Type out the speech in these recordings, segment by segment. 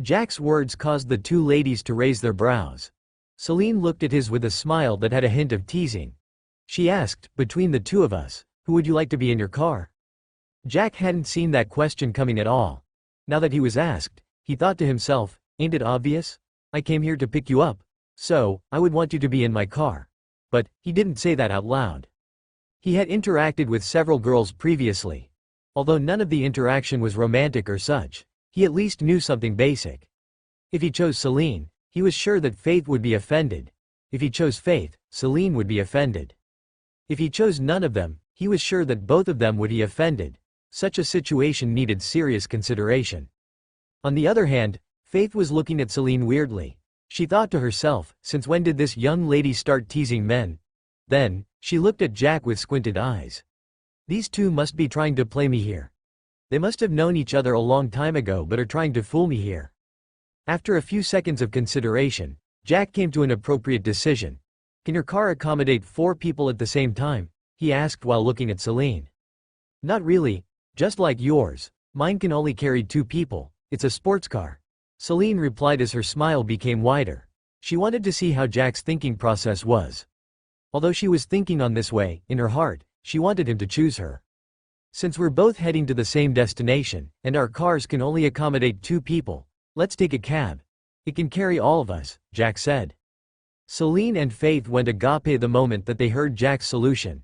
Jack's words caused the two ladies to raise their brows. Celine looked at his with a smile that had a hint of teasing. She asked, "Between the two of us, who would you like to be in your car?" Jack hadn't seen that question coming at all. Now that he was asked, he thought to himself, "Ain't it obvious? I came here to pick you up, so I would want you to be in my car." But he didn't say that out loud. He had interacted with several girls previously. Although none of the interaction was romantic or such, he at least knew something basic. If he chose Celine, he was sure that Faith would be offended. If he chose Faith, Celine would be offended. If he chose none of them, he was sure that both of them would be offended. Such a situation needed serious consideration. On the other hand, Faith was looking at Celine weirdly. She thought to herself, since when did this young lady start teasing men? Then, she looked at Jack with squinted eyes. These two must be trying to play me here. They must have known each other a long time ago but are trying to fool me here. After a few seconds of consideration, Jack came to an appropriate decision. "Can your car accommodate 4 people at the same time?" he asked while looking at Celine. "Not really, just like yours. Mine can only carry 2 people, it's a sports car," Celine replied as her smile became wider. She wanted to see how Jack's thinking process was. Although she was thinking on this way, in her heart, she wanted him to choose her. "Since we're both heading to the same destination, and our cars can only accommodate 2 people, let's take a cab. It can carry all of us," Jack said. Celine and Faith went agape the moment that they heard Jack's solution.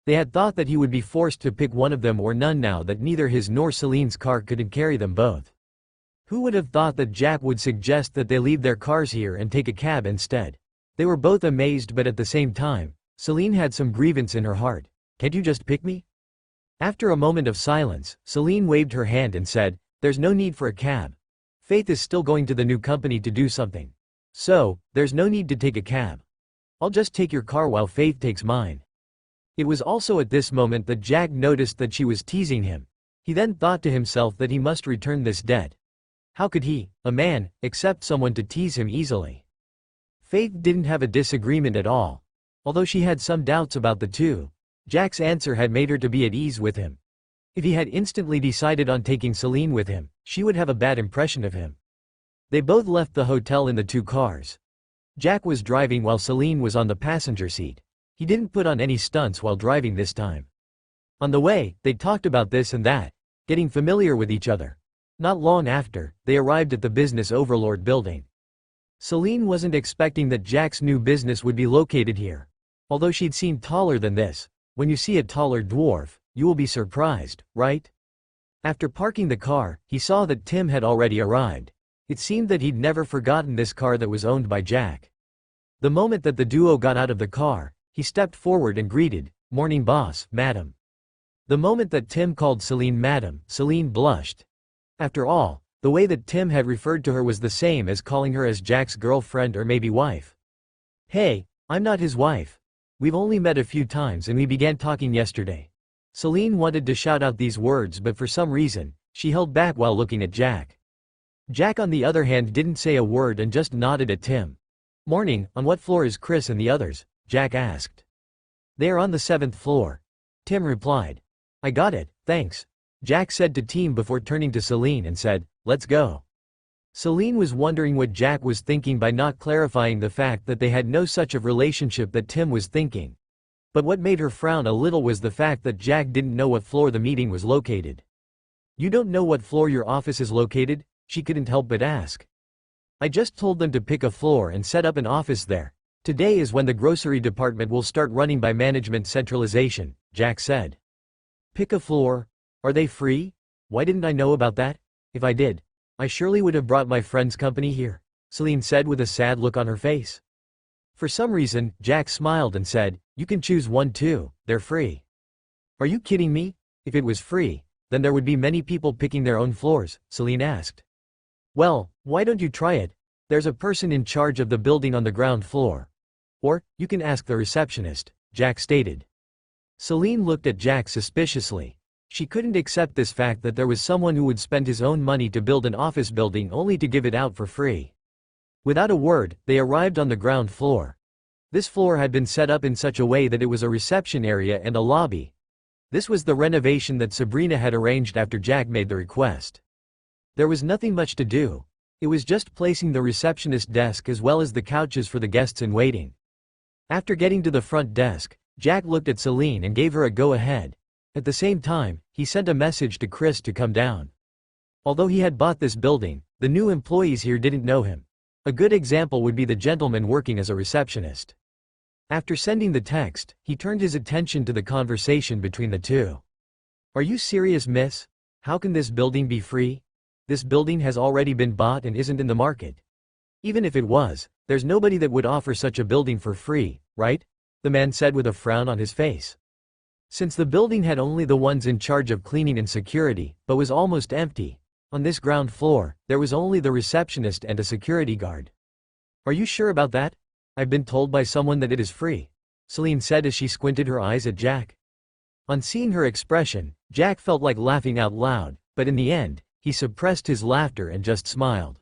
They had thought that he would be forced to pick one of them or none now that neither his nor Celine's car could carry them both. Who would have thought that Jack would suggest that they leave their cars here and take a cab instead? They were both amazed, but at the same time, Celine had some grievance in her heart. "Can't you just pick me?" After a moment of silence, Celine waved her hand and said, "There's no need for a cab. Faith is still going to the new company to do something. So, there's no need to take a cab. I'll just take your car while Faith takes mine." It was also at this moment that Jack noticed that she was teasing him. He then thought to himself that he must return this debt. How could he, a man, accept someone to tease him easily? Faith didn't have a disagreement at all. Although she had some doubts about the two, Jack's answer had made her to be at ease with him. If he had instantly decided on taking Celine with him, she would have a bad impression of him. They both left the hotel in the 2 cars. Jack was driving while Celine was on the passenger seat. He didn't put on any stunts while driving this time. On the way, they talked about this and that, getting familiar with each other. Not long after, they arrived at the business overlord building. Celine wasn't expecting that Jack's new business would be located here. Although she'd seen taller than this, when you see a taller dwarf, you will be surprised, right? After parking the car, he saw that Tim had already arrived. It seemed that he'd never forgotten this car that was owned by Jack. The moment that the duo got out of the car, he stepped forward and greeted, "Morning boss, madam." The moment that Tim called Celine madam, Celine blushed. After all, the way that Tim had referred to her was the same as calling her as Jack's girlfriend or maybe wife. "Hey, I'm not his wife. We've only met a few times and we began talking yesterday." Celine wanted to shout out these words, but for some reason, she held back while looking at Jack. Jack on the other hand didn't say a word and just nodded at Tim. "Morning, on what floor is Chris and the others?" Jack asked. "They are on the 7th floor. Tim replied. "I got it, thanks," Jack said to Tim before turning to Celine and said, "Let's go." Celine was wondering what Jack was thinking by not clarifying the fact that they had no such of relationship that Tim was thinking. But what made her frown a little was the fact that Jack didn't know what floor the meeting was located. "You don't know what floor your office is located?" she couldn't help but ask. "I just told them to pick a floor and set up an office there. Today is when the grocery department will start running by management centralization," Jack said. "Pick a floor? Are they free? Why didn't I know about that? If I did, I surely would have brought my friend's company here," Celine said with a sad look on her face. For some reason, Jack smiled and said, "You can choose one too, they're free." "Are you kidding me? If it was free, then there would be many people picking their own floors," Celine asked. "Well, why don't you try it? There's a person in charge of the building on the ground floor. Or, you can ask the receptionist," Jack stated. Celine looked at Jack suspiciously. She couldn't accept this fact that there was someone who would spend his own money to build an office building only to give it out for free. Without a word, they arrived on the ground floor. This floor had been set up in such a way that it was a reception area and a lobby. This was the renovation that Sabrina had arranged after Jack made the request. There was nothing much to do. It was just placing the receptionist desk as well as the couches for the guests in waiting. After getting to the front desk, Jack looked at Celine and gave her a go-ahead. At the same time, he sent a message to Chris to come down. Although he had bought this building, the new employees here didn't know him. A good example would be the gentleman working as a receptionist. After sending the text, he turned his attention to the conversation between the two. "Are you serious, miss? How can this building be free? This building has already been bought and isn't in the market. Even if it was, there's nobody that would offer such a building for free, right?" the man said with a frown on his face. Since the building had only the ones in charge of cleaning and security, but was almost empty, on this ground floor, there was only the receptionist and a security guard. "Are you sure about that? I've been told by someone that it is free," Celine said as she squinted her eyes at Jack. On seeing her expression, Jack felt like laughing out loud, but in the end, he suppressed his laughter and just smiled.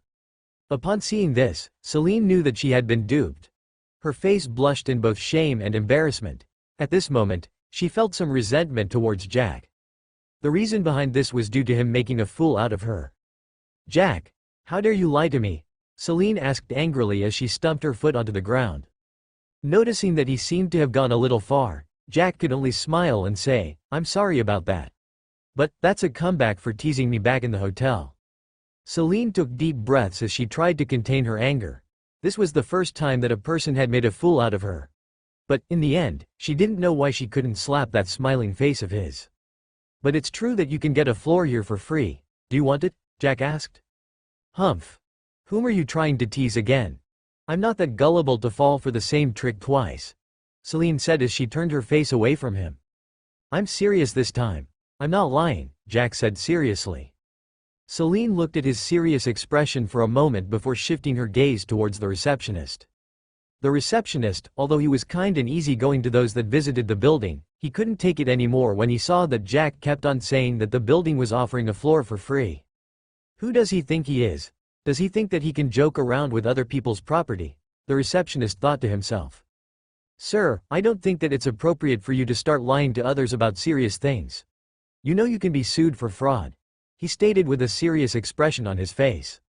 Upon seeing this, Celine knew that she had been duped. Her face blushed in both shame and embarrassment. At this moment, she felt some resentment towards Jack. The reason behind this was due to him making a fool out of her. "Jack, how dare you lie to me?" Celine asked angrily as she stumped her foot onto the ground. Noticing that he seemed to have gone a little far, Jack could only smile and say, "I'm sorry about that. But that's a comeback for teasing me back in the hotel." Celine took deep breaths as she tried to contain her anger. This was the first time that a person had made a fool out of her. But, in the end, she didn't know why she couldn't slap that smiling face of his. "But it's true that you can get a floor here for free. Do you want it?" Jack asked. "Humph. Whom are you trying to tease again? I'm not that gullible to fall for the same trick twice," Celine said as she turned her face away from him. "I'm serious this time. I'm not lying," Jack said seriously. Celine looked at his serious expression for a moment before shifting her gaze towards the receptionist. The receptionist, although he was kind and easygoing to those that visited the building, he couldn't take it anymore when he saw that Jack kept on saying that the building was offering a floor for free. Who does he think he is? Does he think that he can joke around with other people's property? The receptionist thought to himself. "Sir, I don't think that it's appropriate for you to start lying to others about serious things. You know you can be sued for fraud," he stated with a serious expression on his face.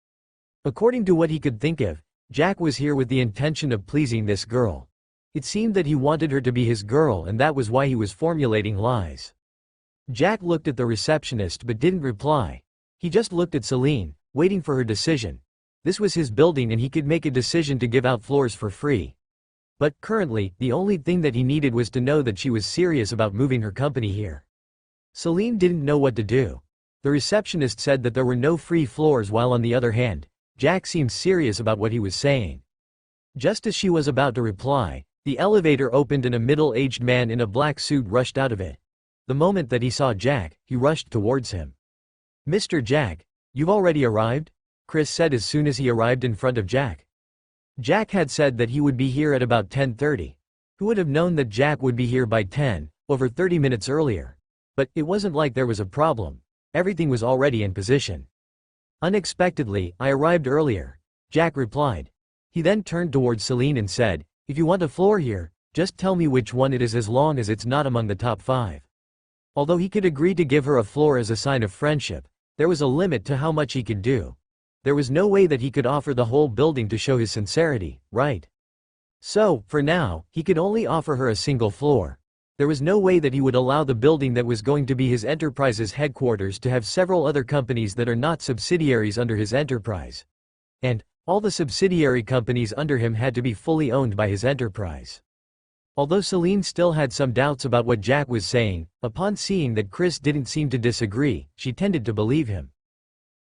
According to what he could think of, Jack was here with the intention of pleasing this girl. It seemed that he wanted her to be his girl and that was why he was formulating lies. Jack looked at the receptionist but didn't reply. He just looked at Celine, waiting for her decision. This was his building and he could make a decision to give out floors for free. But, currently, the only thing that he needed was to know that she was serious about moving her company here. Celine didn't know what to do. The receptionist said that there were no free floors while on the other hand, Jack seemed serious about what he was saying. Just as she was about to reply, the elevator opened and a middle-aged man in a black suit rushed out of it. The moment that he saw Jack, he rushed towards him. "Mr. Jack, you've already arrived?" Chris said as soon as he arrived in front of Jack. Jack had said that he would be here at about 10:30. Who would have known that Jack would be here by 10, over 30 minutes earlier? But it wasn't like there was a problem. Everything was already in position. "Unexpectedly, I arrived earlier," Jack replied. He then turned towards Celine and said, "If you want a floor here, just tell me which one it is as long as it's not among the top 5. Although he could agree to give her a floor as a sign of friendship, there was a limit to how much he could do. There was no way that he could offer the whole building to show his sincerity, right? So, for now, he could only offer her a single floor. There was no way that he would allow the building that was going to be his enterprise's headquarters to have several other companies that are not subsidiaries under his enterprise. And, all the subsidiary companies under him had to be fully owned by his enterprise. Although Celine still had some doubts about what Jack was saying, upon seeing that Chris didn't seem to disagree, she tended to believe him.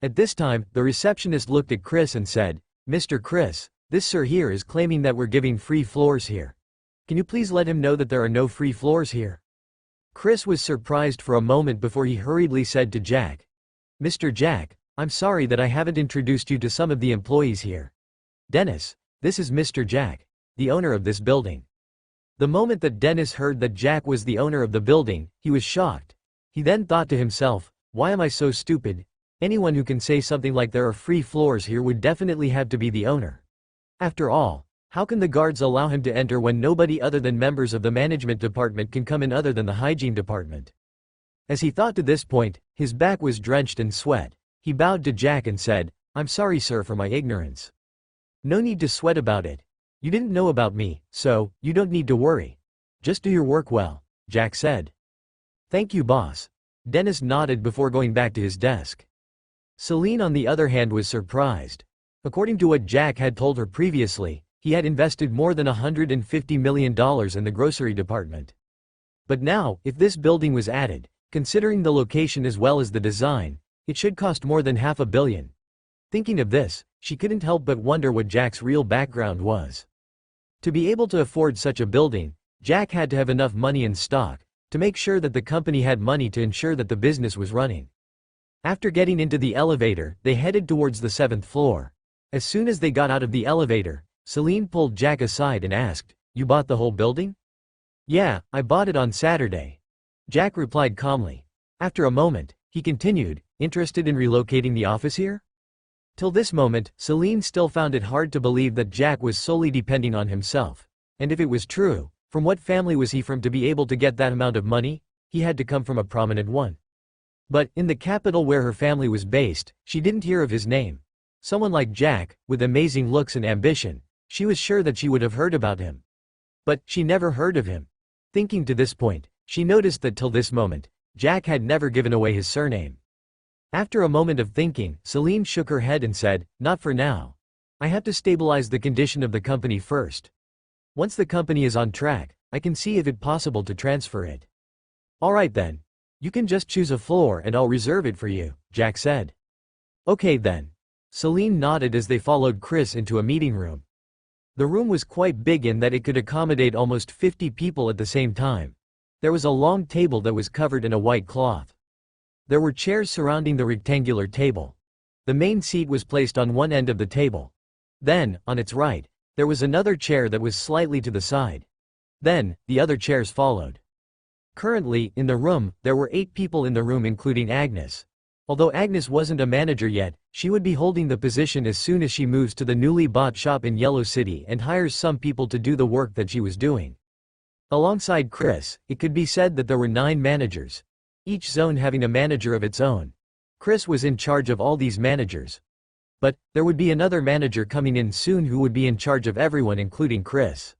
At this time, the receptionist looked at Chris and said, "Mr. Chris, this sir here is claiming that we're giving free floors here. Can you please let him know that there are no free floors here?" Chris was surprised for a moment before he hurriedly said to Jack, "Mr. Jack, I'm sorry that I haven't introduced you to some of the employees here. Dennis, this is Mr. Jack, the owner of this building." The moment that Dennis heard that Jack was the owner of the building, he was shocked. He then thought to himself, "Why am I so stupid? Anyone who can say something like there are free floors here would definitely have to be the owner. After all, how can the guards allow him to enter when nobody other than members of the management department can come in other than the hygiene department?" As he thought to this point, his back was drenched in sweat. He bowed to Jack and said, I'm sorry, sir, for my ignorance. No need to sweat about it. You didn't know about me, so you don't need to worry. Just do your work well, Jack said. Thank you, boss. Dennis nodded before going back to his desk. Celine, on the other hand, was surprised. According to what Jack had told her previously, he had invested more than $150 million in the grocery department. But now, if this building was added, considering the location as well as the design, it should cost more than $500 million. Thinking of this, she couldn't help but wonder what Jack's real background was. To be able to afford such a building, Jack had to have enough money in stock to make sure that the company had money to ensure that the business was running. After getting into the elevator, they headed towards the 7th floor. As soon as they got out of the elevator, Celine pulled Jack aside and asked, "You bought the whole building?" "Yeah, I bought it on Saturday," Jack replied calmly. After a moment, he continued, "Interested in relocating the office here?" Till this moment, Celine still found it hard to believe that Jack was solely depending on himself. And if it was true, from what family was he from to be able to get that amount of money? He had to come from a prominent one. But, in the capital where her family was based, she didn't hear of his name. Someone like Jack, with amazing looks and ambition, she was sure that she would have heard about him. But, she never heard of him. Thinking to this point, she noticed that till this moment, Jack had never given away his surname. After a moment of thinking, Celine shook her head and said, "Not for now. I have to stabilize the condition of the company first. Once the company is on track, I can see if it's possible to transfer it." "Alright then. You can just choose a floor and I'll reserve it for you," Jack said. "Okay then." Celine nodded as they followed Chris into a meeting room. The room was quite big in that it could accommodate almost 50 people at the same time. There was a long table that was covered in a white cloth. There were chairs surrounding the rectangular table. The main seat was placed on one end of the table. Then, on its right, there was another chair that was slightly to the side. Then, the other chairs followed. Currently, in the room, there were 8 people in the room including Agnes. Although Agnes wasn't a manager yet, she would be holding the position as soon as she moves to the newly bought shop in Yellow City and hires some people to do the work that she was doing. Alongside Chris, it could be said that there were 9 managers, each zone having a manager of its own. Chris was in charge of all these managers. But, there would be another manager coming in soon who would be in charge of everyone including Chris.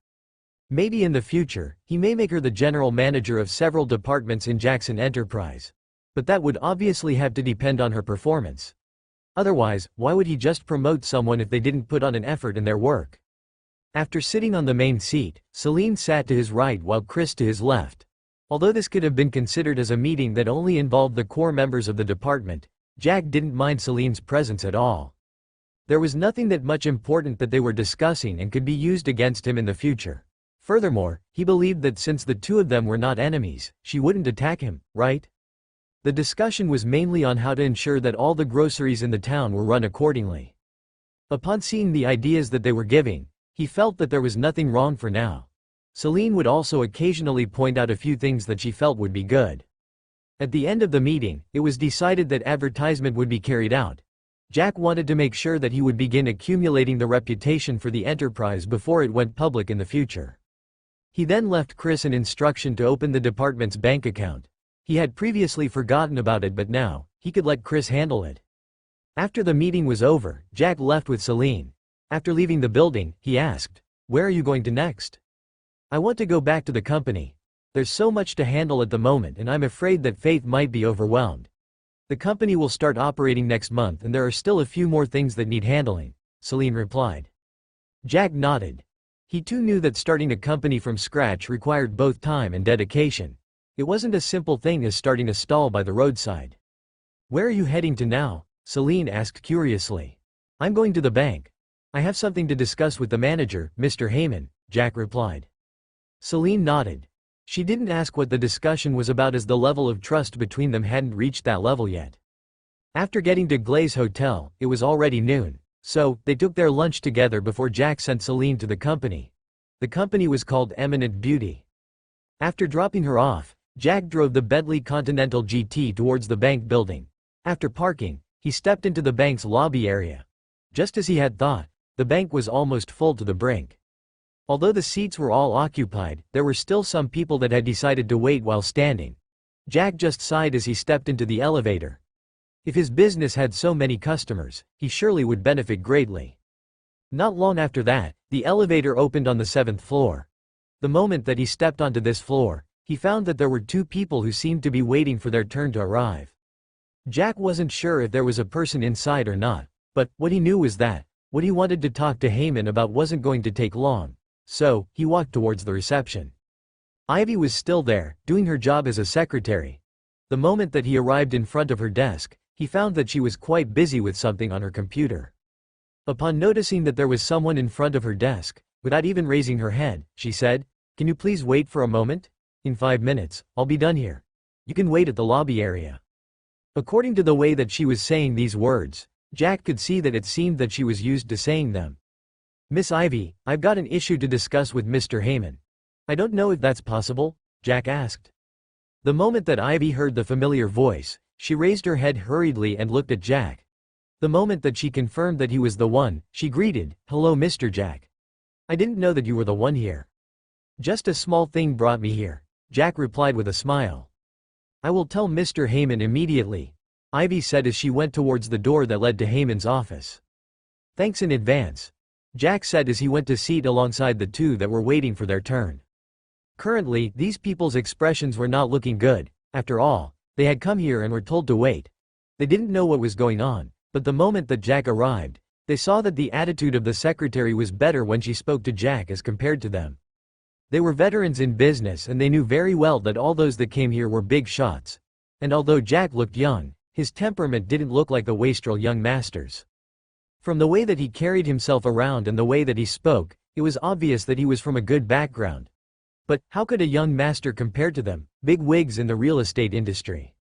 Maybe in the future, he may make her the general manager of several departments in Jackson Enterprise. But that would obviously have to depend on her performance. Otherwise, why would he just promote someone if they didn't put on an effort in their work? After sitting on the main seat, Celine sat to his right while Chris to his left. Although this could have been considered as a meeting that only involved the core members of the department, Jack didn't mind Celine's presence at all. There was nothing that much important that they were discussing and could be used against him in the future. Furthermore, he believed that since the two of them were not enemies, she wouldn't attack him, right? The discussion was mainly on how to ensure that all the groceries in the town were run accordingly. Upon seeing the ideas that they were giving, he felt that there was nothing wrong for now. Celine would also occasionally point out a few things that she felt would be good. At the end of the meeting, it was decided that advertisement would be carried out. Jack wanted to make sure that he would begin accumulating the reputation for the enterprise before it went public in the future. He then left Chris an instruction to open the department's bank account. He had previously forgotten about it, but now, he could let Chris handle it. After the meeting was over, Jack left with Celine. After leaving the building, he asked, "Where are you going to next?" "I want to go back to the company. There's so much to handle at the moment and I'm afraid that Faith might be overwhelmed. The company will start operating next month and there are still a few more things that need handling," Celine replied. Jack nodded. He too knew that starting a company from scratch required both time and dedication. It wasn't a simple thing as starting a stall by the roadside. "Where are you heading to now?" Celine asked curiously. "I'm going to the bank. I have something to discuss with the manager, Mr. Heyman," Jack replied. Celine nodded. She didn't ask what the discussion was about as the level of trust between them hadn't reached that level yet. After getting to Glaze Hotel, it was already noon. So, they took their lunch together before Jack sent Celine to the company. The company was called Eminent Beauty. After dropping her off, Jack drove the Bentley Continental GT towards the bank building. After parking, he stepped into the bank's lobby area. Just as he had thought, the bank was almost full to the brink. Although the seats were all occupied, there were still some people that had decided to wait while standing. Jack just sighed as he stepped into the elevator. If his business had so many customers, he surely would benefit greatly. Not long after that, the elevator opened on the 7th floor. The moment that he stepped onto this floor, he found that there were two people who seemed to be waiting for their turn to arrive. Jack wasn't sure if there was a person inside or not, but what he knew was that what he wanted to talk to Heyman about wasn't going to take long, so he walked towards the reception. Ivy was still there, doing her job as a secretary. The moment that he arrived in front of her desk, he found that she was quite busy with something on her computer. Upon noticing that there was someone in front of her desk, without even raising her head, she said, "Can you please wait for a moment? In 5 minutes, I'll be done here. You can wait at the lobby area." According to the way that she was saying these words, Jack could see that it seemed that she was used to saying them. "Miss Ivy, I've got an issue to discuss with Mr. Heyman." "I don't know if that's possible?" Jack asked. The moment that Ivy heard the familiar voice, she raised her head hurriedly and looked at Jack. The moment that she confirmed that he was the one, she greeted, "Hello Mr. Jack. I didn't know that you were the one here." "Just a small thing brought me here," Jack replied with a smile. "I will tell Mr. Heyman immediately," Ivy said as she went towards the door that led to Heyman's office. "Thanks in advance," Jack said as he went to seat alongside the two that were waiting for their turn. Currently, these people's expressions were not looking good. After all, they had come here and were told to wait. They didn't know what was going on, but the moment that Jack arrived, they saw that the attitude of the secretary was better when she spoke to Jack as compared to them. They were veterans in business and they knew very well that all those that came here were big shots. And although Jack looked young, his temperament didn't look like the wastrel young master's. From the way that he carried himself around and the way that he spoke, it was obvious that he was from a good background. But how could a young master compare to them, big wigs in the real estate industry?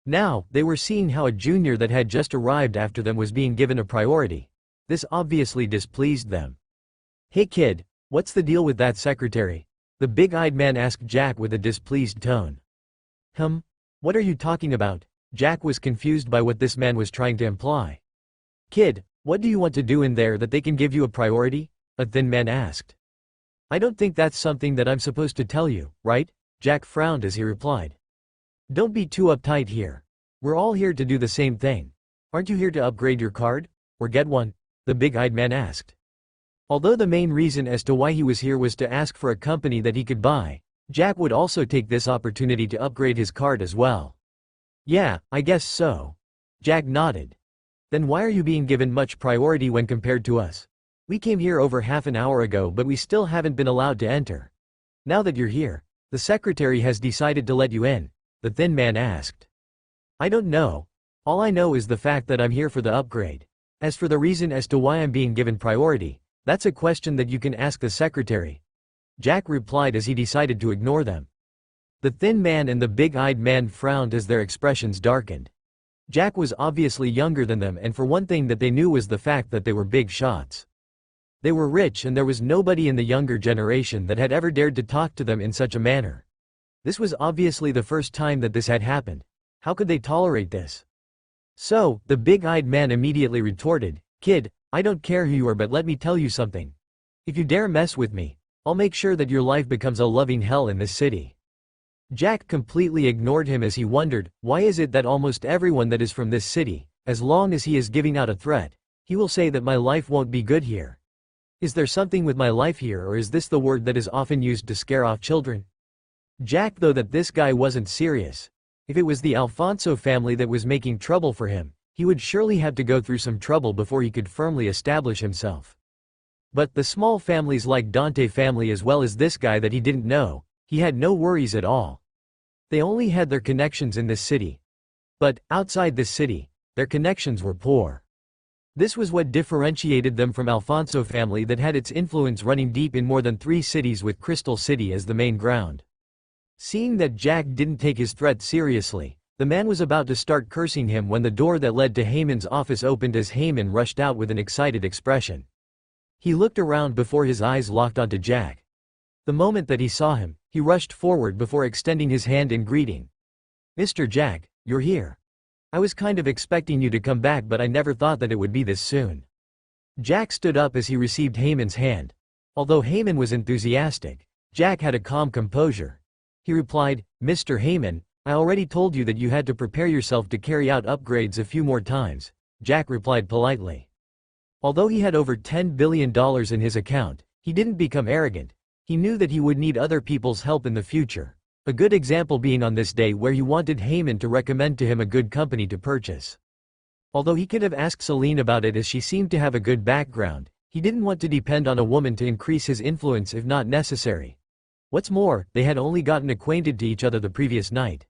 Now, they were seeing how a junior that had just arrived after them was being given a priority. This obviously displeased them. "Hey kid, what's the deal with that secretary?" the big-eyed man asked Jack with a displeased tone. What are you talking about?" Jack was confused by what this man was trying to imply. "Kid, what do you want to do in there that they can give you a priority?" a thin man asked. "I don't think that's something that I'm supposed to tell you, right?" Jack frowned as he replied. "Don't be too uptight here. We're all here to do the same thing. Aren't you here to upgrade your card? Or get one?" the big-eyed man asked. Although the main reason as to why he was here was to ask for a company that he could buy, Jack would also take this opportunity to upgrade his card as well. "Yeah, I guess so." Jack nodded. "Then why are you being given much priority when compared to us? We came here over half an hour ago but we still haven't been allowed to enter. Now that you're here, the secretary has decided to let you in," the thin man asked. "I don't know. All I know is the fact that I'm here for the upgrade. As for the reason as to why I'm being given priority, that's a question that you can ask the secretary," Jack replied as he decided to ignore them. The thin man and the big-eyed man frowned as their expressions darkened. Jack was obviously younger than them and for one thing that they knew was the fact that they were big shots. They were rich and there was nobody in the younger generation that had ever dared to talk to them in such a manner. This was obviously the first time that this had happened. How could they tolerate this? So, the big-eyed man immediately retorted, "Kid, I don't care who you are but let me tell you something. If you dare mess with me, I'll make sure that your life becomes a loving hell in this city." Jack completely ignored him as he wondered, why is it that almost everyone that is from this city, as long as he is giving out a threat, he will say that my life won't be good here. Is there something with my life here or is this the word that is often used to scare off children? Jack thought that this guy wasn't serious. If it was the Alfonso family that was making trouble for him, he would surely have to go through some trouble before he could firmly establish himself. But the small families like Dante family as well as this guy that he didn't know, he had no worries at all. They only had their connections in this city. But, outside this city, their connections were poor. This was what differentiated them from Alfonso family that had its influence running deep in more than 3 cities with Crystal City as the main ground. Seeing that Jack didn't take his threat seriously, the man was about to start cursing him when the door that led to Heyman's office opened as Heyman rushed out with an excited expression. He looked around before his eyes locked onto Jack. The moment that he saw him, he rushed forward before extending his hand in greeting. "Mr. Jack, you're here. I was kind of expecting you to come back but I never thought that it would be this soon." Jack stood up as he received Heyman's hand. Although Heyman was enthusiastic, Jack had a calm composure. He replied, "Mr. Heyman, I already told you that you had to prepare yourself to carry out upgrades a few more times, Jack replied politely. Although he had over $10 billion in his account, he didn't become arrogant. He knew that he would need other people's help in the future. A good example being on this day where he wanted Heyman to recommend to him a good company to purchase. Although he could have asked Celine about it as she seemed to have a good background, he didn't want to depend on a woman to increase his influence if not necessary. What's more, they had only gotten acquainted to each other the previous night.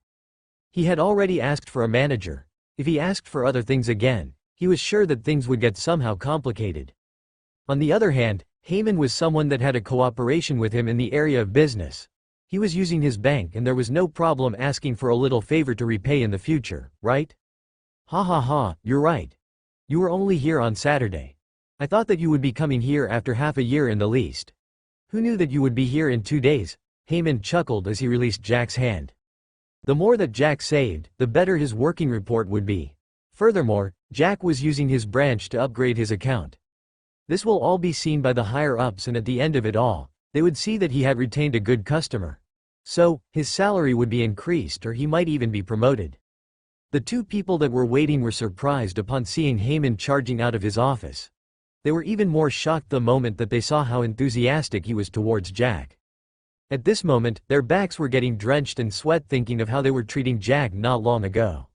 He had already asked for a manager. If he asked for other things again, he was sure that things would get somehow complicated. On the other hand, Heyman was someone that had a cooperation with him in the area of business. He was using his bank and there was no problem asking for a little favor to repay in the future, right? Ha ha ha, you're right. You were only here on Saturday. I thought that you would be coming here after half a year in the least. Who knew that you would be here in 2 days? Heyman chuckled as he released Jack's hand. The more that Jack saved, the better his working report would be. Furthermore, Jack was using his branch to upgrade his account. This will all be seen by the higher-ups and at the end of it all, they would see that he had retained a good customer. So, his salary would be increased or he might even be promoted. The two people that were waiting were surprised upon seeing Heyman charging out of his office. They were even more shocked the moment that they saw how enthusiastic he was towards Jack. At this moment, their backs were getting drenched in sweat thinking of how they were treating Jack not long ago.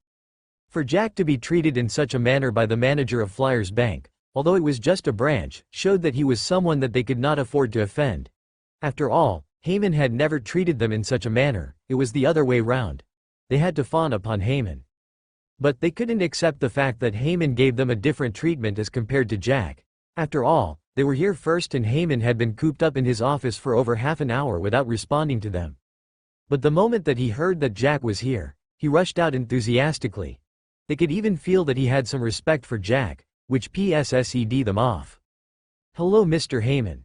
For Jack to be treated in such a manner by the manager of Flyers Bank, although it was just a branch, showed that he was someone that they could not afford to offend. After all, Heyman had never treated them in such a manner, it was the other way round. They had to fawn upon Heyman. But they couldn't accept the fact that Heyman gave them a different treatment as compared to Jack. After all, they were here first and Heyman had been cooped up in his office for over half an hour without responding to them. But the moment that he heard that Jack was here, he rushed out enthusiastically. They could even feel that he had some respect for Jack, which pssed them off. Hello Mr. Heyman.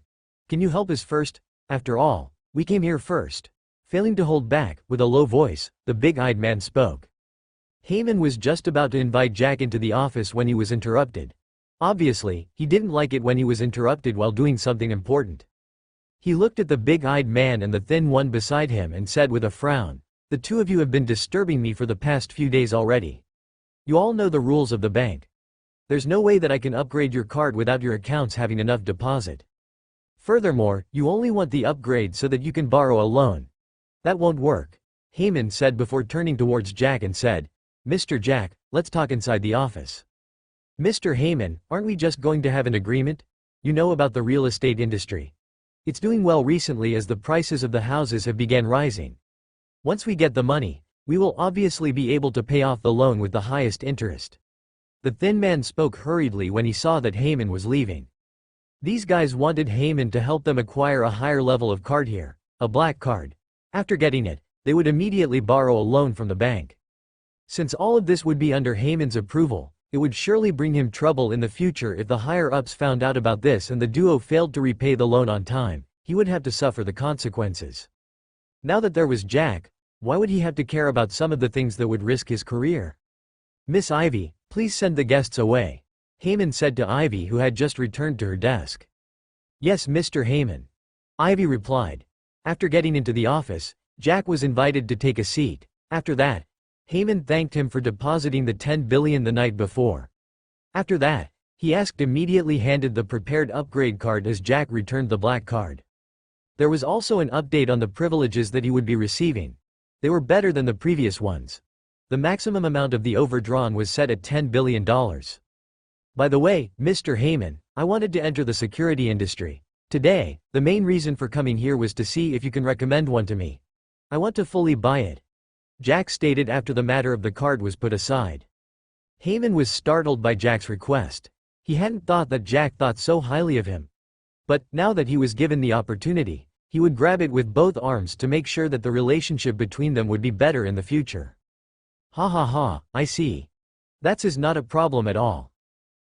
Can you help us first? After all, we came here first. Failing to hold back, with a low voice, the big-eyed man spoke. Heyman was just about to invite Jack into the office when he was interrupted. Obviously, he didn't like it when he was interrupted while doing something important. He looked at the big-eyed man and the thin one beside him and said with a frown, "The two of you have been disturbing me for the past few days already. You all know the rules of the bank. There's no way that I can upgrade your card without your accounts having enough deposit. Furthermore, you only want the upgrade so that you can borrow a loan. That won't work," Heyman said before turning towards Jack and said, "Mr. Jack, let's talk inside the office." "Mr. Heyman, aren't we just going to have an agreement? You know about the real estate industry. It's doing well recently as the prices of the houses have began rising. Once we get the money, we will obviously be able to pay off the loan with the highest interest." The thin man spoke hurriedly when he saw that Heyman was leaving. These guys wanted Heyman to help them acquire a higher level of card here, a black card. After getting it, they would immediately borrow a loan from the bank. Since all of this would be under Heyman's approval, it would surely bring him trouble in the future if the higher-ups found out about this and the duo failed to repay the loan on time. He would have to suffer the consequences. Now that there was Jack, why would he have to care about some of the things that would risk his career? "Miss Ivy, please send the guests away," Heyman said to Ivy who had just returned to her desk. "Yes, Mr. Heyman," Ivy replied. After getting into the office, Jack was invited to take a seat. After that, Heyman thanked him for depositing the $10 billion the night before. After that, he immediately handed the prepared upgrade card as Jack returned the black card. There was also an update on the privileges that he would be receiving. They were better than the previous ones. The maximum amount of the overdrawn was set at $10 billion. "By the way, Mr. Heyman, I wanted to enter the security industry. Today, the main reason for coming here was to see if you can recommend one to me. I want to fully buy it," Jack stated after the matter of the card was put aside. Heyman was startled by Jack's request. He hadn't thought that Jack thought so highly of him. But, now that he was given the opportunity, he would grab it with both arms to make sure that the relationship between them would be better in the future. "Ha ha ha, I see. That's not a problem at all.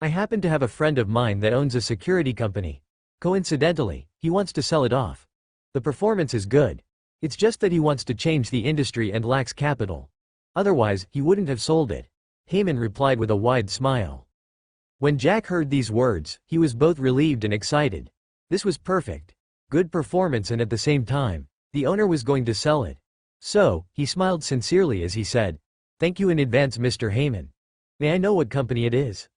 I happen to have a friend of mine that owns a security company. Coincidentally, he wants to sell it off. The performance is good. It's just that he wants to change the industry and lacks capital. Otherwise, he wouldn't have sold it," Heyman replied with a wide smile. When Jack heard these words, he was both relieved and excited. This was perfect. Good performance and at the same time, the owner was going to sell it. So, he smiled sincerely as he said, "Thank you in advance, Mr. Heyman. May I know what company it is?"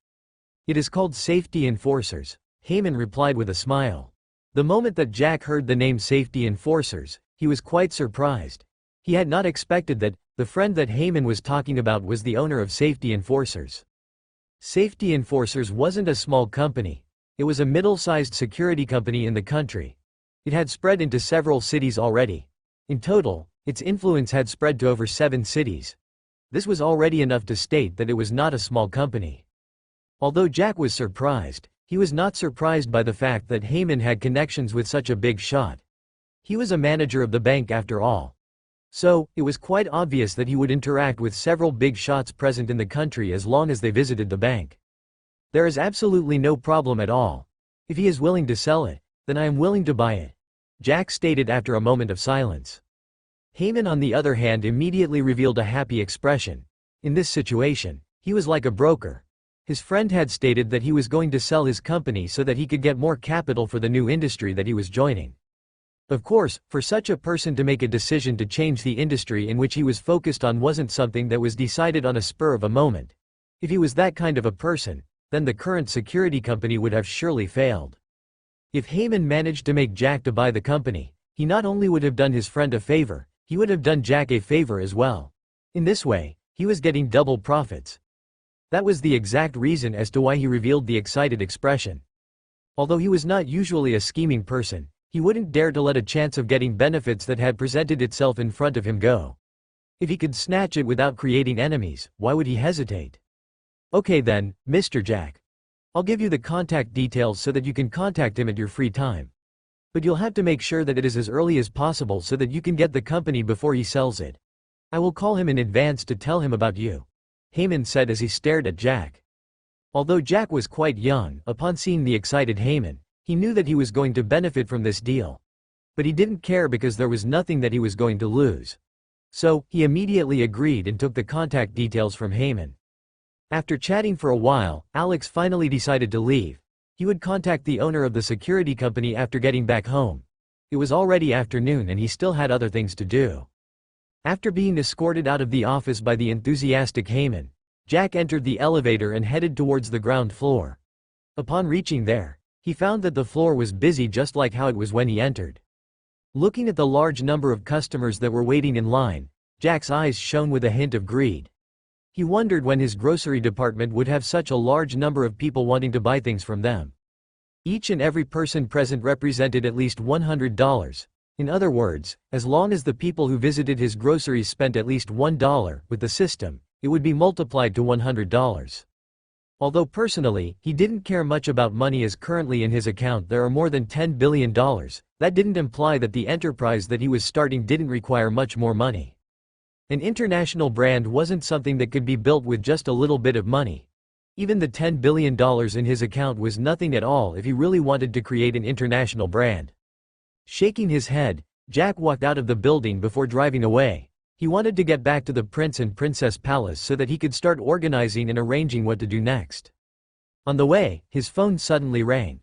"It is called Safety Enforcers," Heyman replied with a smile. The moment that Jack heard the name Safety Enforcers, he was quite surprised. He had not expected that the friend that Heyman was talking about was the owner of Safety Enforcers. Safety Enforcers wasn't a small company. It was a middle-sized security company in the country. It had spread into several cities already. In total, its influence had spread to over 7 cities. This was already enough to state that it was not a small company. Although Jack was surprised, he was not surprised by the fact that Heyman had connections with such a big shot. He was a manager of the bank after all. So, it was quite obvious that he would interact with several big shots present in the country as long as they visited the bank. "There is absolutely no problem at all. If he is willing to sell it, then I am willing to buy it," Jack stated after a moment of silence. Heyman on the other hand immediately revealed a happy expression. In this situation, he was like a broker. His friend had stated that he was going to sell his company so that he could get more capital for the new industry that he was joining. Of course, for such a person to make a decision to change the industry in which he was focused on wasn't something that was decided on a spur of a moment. If he was that kind of a person, then the current security company would have surely failed. If Heyman managed to make Jack to buy the company, he not only would have done his friend a favor, he would have done Jack a favor as well. In this way, he was getting double profits. That was the exact reason as to why he revealed the excited expression. Although he was not usually a scheming person, he wouldn't dare to let a chance of getting benefits that had presented itself in front of him go. If he could snatch it without creating enemies, why would he hesitate? "Okay then, Mr. Jack. I'll give you the contact details so that you can contact him at your free time. But you'll have to make sure that it is as early as possible so that you can get the company before he sells it. I will call him in advance to tell him about you," Heyman said as he stared at Jack. Although Jack was quite young, upon seeing the excited Heyman, he knew that he was going to benefit from this deal. But he didn't care because there was nothing that he was going to lose. So, he immediately agreed and took the contact details from Heyman. After chatting for a while, Alex finally decided to leave. He would contact the owner of the security company after getting back home. It was already afternoon and he still had other things to do. After being escorted out of the office by the enthusiastic Heyman, Jack entered the elevator and headed towards the ground floor. Upon reaching there, he found that the floor was busy just like how it was when he entered. Looking at the large number of customers that were waiting in line, Jack's eyes shone with a hint of greed. He wondered when his grocery department would have such a large number of people wanting to buy things from them. Each and every person present represented at least $100. In other words, as long as the people who visited his groceries spent at least $1 with the system, it would be multiplied to $100. Although personally, he didn't care much about money as currently in his account there are more than $10 billion, that didn't imply that the enterprise that he was starting didn't require much more money. An international brand wasn't something that could be built with just a little bit of money. Even the $10 billion in his account was nothing at all if he really wanted to create an international brand. Shaking his head, Jack walked out of the building before driving away. He wanted to get back to the Prince and Princess Palace so that he could start organizing and arranging what to do next. On the way, his phone suddenly rang.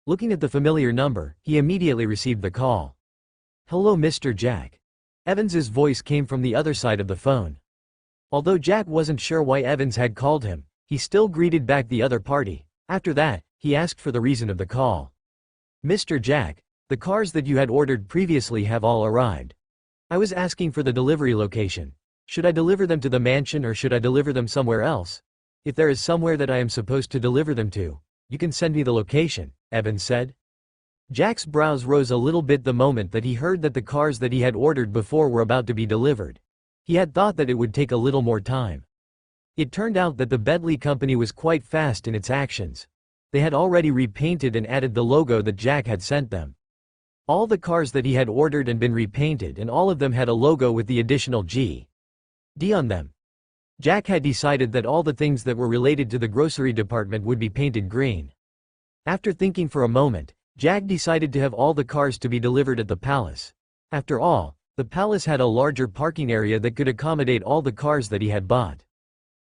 Looking at the familiar number, he immediately received the call. "Hello, Mr. Jack." Evans's voice came from the other side of the phone. Although Jack wasn't sure why Evans had called him, he still greeted back the other party. After that, he asked for the reason of the call. "Mr. Jack, the cars that you had ordered previously have all arrived. I was asking for the delivery location. Should I deliver them to the mansion or should I deliver them somewhere else? If there is somewhere that I am supposed to deliver them to, you can send me the location," Evans said. Jack's brows rose a little bit the moment that he heard that the cars that he had ordered before were about to be delivered. He had thought that it would take a little more time. It turned out that the Bentley company was quite fast in its actions. They had already repainted and added the logo that Jack had sent them. All the cars that he had ordered and been repainted and all of them had a logo with the additional G.D. on them. Jack had decided that all the things that were related to the grocery department would be painted green. After thinking for a moment, Jack decided to have all the cars to be delivered at the palace. After all, the palace had a larger parking area that could accommodate all the cars that he had bought.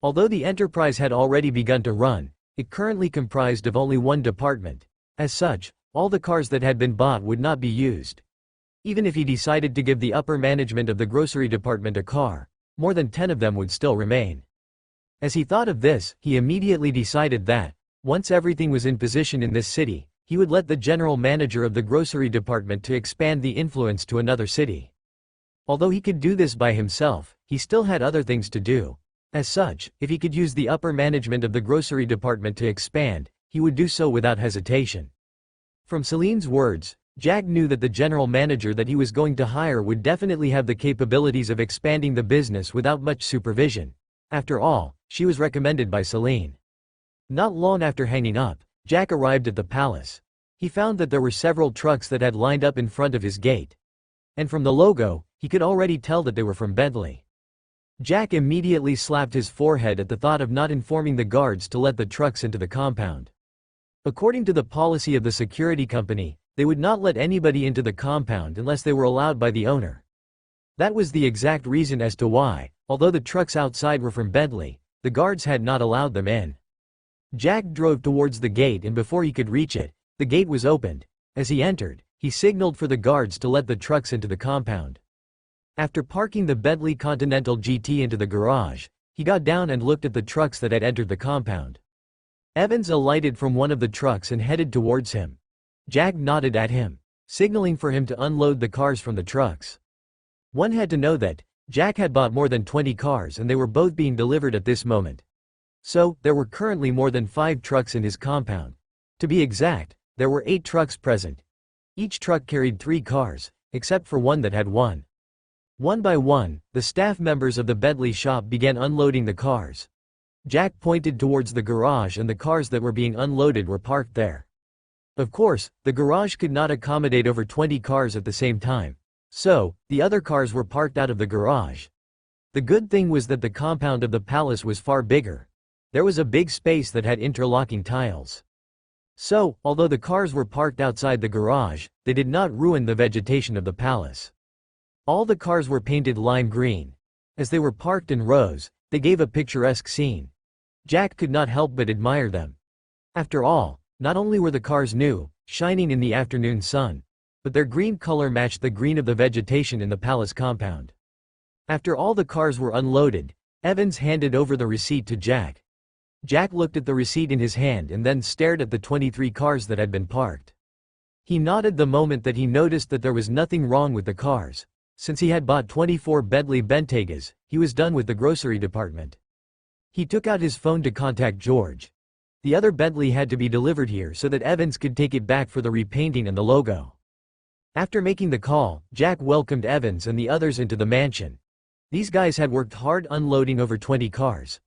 Although the enterprise had already begun to run, it currently comprised of only one department. As such, all the cars that had been bought would not be used. Even if he decided to give the upper management of the grocery department a car, more than 10 of them would still remain. As he thought of this, he immediately decided that, once everything was in position in this city, he would let the general manager of the grocery department to expand the influence to another city. Although he could do this by himself, he still had other things to do. As such, if he could use the upper management of the grocery department to expand, he would do so without hesitation. From Celine's words, Jack knew that the general manager that he was going to hire would definitely have the capabilities of expanding the business without much supervision. After all, she was recommended by Celine. Not long after hanging up, Jack arrived at the palace. He found that there were several trucks that had lined up in front of his gate. And from the logo, he could already tell that they were from Bentley. Jack immediately slapped his forehead at the thought of not informing the guards to let the trucks into the compound. According to the policy of the security company, they would not let anybody into the compound unless they were allowed by the owner. That was the exact reason as to why, although the trucks outside were from Bentley, the guards had not allowed them in. Jack drove towards the gate, and before he could reach it, the gate was opened. As he entered, he signaled for the guards to let the trucks into the compound. After parking the Bentley Continental GT into the garage, he got down and looked at the trucks that had entered the compound. Evans alighted from one of the trucks and headed towards him. Jack nodded at him, signaling for him to unload the cars from the trucks. One had to know that Jack had bought more than 20 cars and they were both being delivered at this moment. So, there were currently more than 5 trucks in his compound. To be exact, there were 8 trucks present. Each truck carried 3 cars, except for one that had one. One by one, the staff members of the Bentley shop began unloading the cars. Jack pointed towards the garage, and the cars that were being unloaded were parked there. Of course, the garage could not accommodate over 20 cars at the same time. So, the other cars were parked out of the garage. The good thing was that the compound of the palace was far bigger. There was a big space that had interlocking tiles. So, although the cars were parked outside the garage, they did not ruin the vegetation of the palace. All the cars were painted lime green. As they were parked in rows, they gave a picturesque scene. Jack could not help but admire them. After all, not only were the cars new, shining in the afternoon sun, but their green color matched the green of the vegetation in the palace compound. After all the cars were unloaded, Evans handed over the receipt to Jack. Jack looked at the receipt in his hand and then stared at the 23 cars that had been parked. He nodded the moment that he noticed that there was nothing wrong with the cars. Since he had bought 24 Bentley Bentegas, he was done with the grocery department. He took out his phone to contact George. The other Bentley had to be delivered here so that Evans could take it back for the repainting and the logo. After making the call, Jack welcomed Evans and the others into the mansion. These guys had worked hard unloading over 20 cars.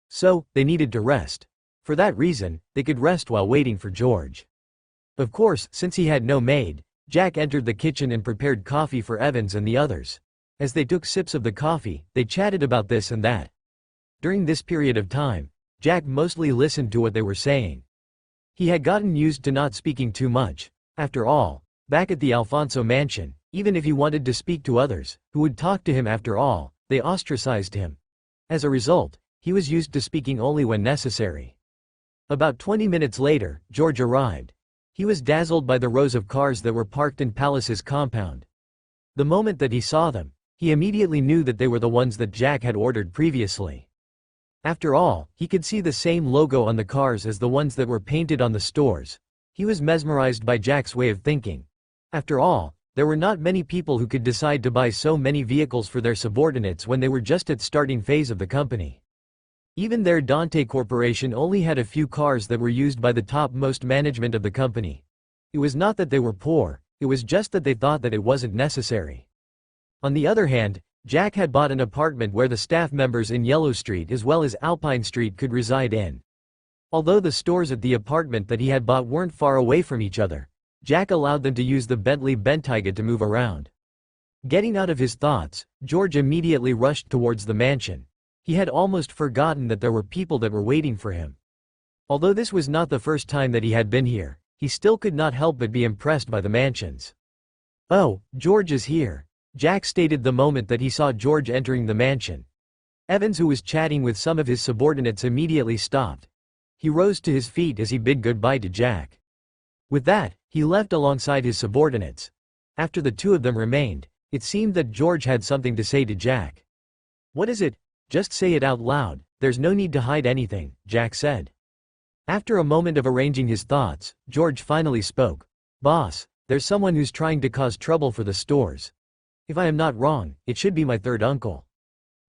So, they needed to rest. For that reason, they could rest while waiting for George. Of course, since he had no maid, Jack entered the kitchen and prepared coffee for Evans and the others. As they took sips of the coffee, they chatted about this and that. During this period of time, Jack mostly listened to what they were saying. He had gotten used to not speaking too much. After all, back at the Alfonso mansion, even if he wanted to speak to others, who would talk to him after all, they ostracized him. As a result, he was used to speaking only when necessary. About 20 minutes later, George arrived. He was dazzled by the rows of cars that were parked in Palace's compound. The moment that he saw them, he immediately knew that they were the ones that Jack had ordered previously. After all, he could see the same logo on the cars as the ones that were painted on the stores. He was mesmerized by Jack's way of thinking. After all, there were not many people who could decide to buy so many vehicles for their subordinates when they were just at starting phase of the company. Even their Dante Corporation only had a few cars that were used by the topmost management of the company. It was not that they were poor, it was just that they thought that it wasn't necessary. On the other hand, Jack had bought an apartment where the staff members in Yellow Street as well as Alpine Street could reside in. Although the stores at the apartment that he had bought weren't far away from each other, Jack allowed them to use the Bentley Bentayga to move around. Getting out of his thoughts, George immediately rushed towards the mansion. He had almost forgotten that there were people that were waiting for him. Although this was not the first time that he had been here, he still could not help but be impressed by the mansions. "Oh, George is here," Jack stated the moment that he saw George entering the mansion. Evans, who was chatting with some of his subordinates, immediately stopped. He rose to his feet as he bid goodbye to Jack. With that, he left alongside his subordinates. After the two of them remained, it seemed that George had something to say to Jack. "What is it? Just say it out loud, there's no need to hide anything," Jack said. After a moment of arranging his thoughts, George finally spoke. "Boss, there's someone who's trying to cause trouble for the stores. If I am not wrong, it should be my third uncle."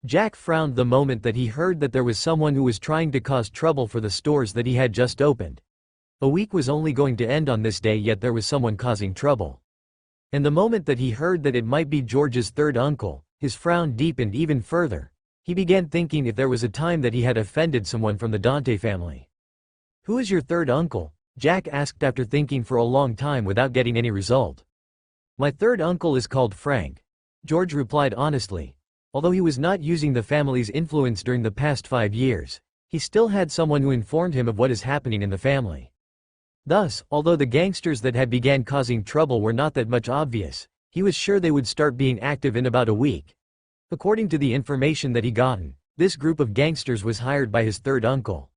Jack frowned the moment that he heard that there was someone who was trying to cause trouble for the stores that he had just opened. A week was only going to end on this day, yet there was someone causing trouble. And the moment that he heard that it might be George's third uncle, his frown deepened even further. He began thinking if there was a time that he had offended someone from the Dante family. "Who is your third uncle?" Jack asked after thinking for a long time without getting any result. "My third uncle is called Frank," George replied honestly. Although he was not using the family's influence during the past 5 years, he still had someone who informed him of what is happening in the family. Thus, although the gangsters that had began causing trouble were not that much obvious, he was sure they would start being active in about a week. According to the information that he gotten, this group of gangsters was hired by his third uncle.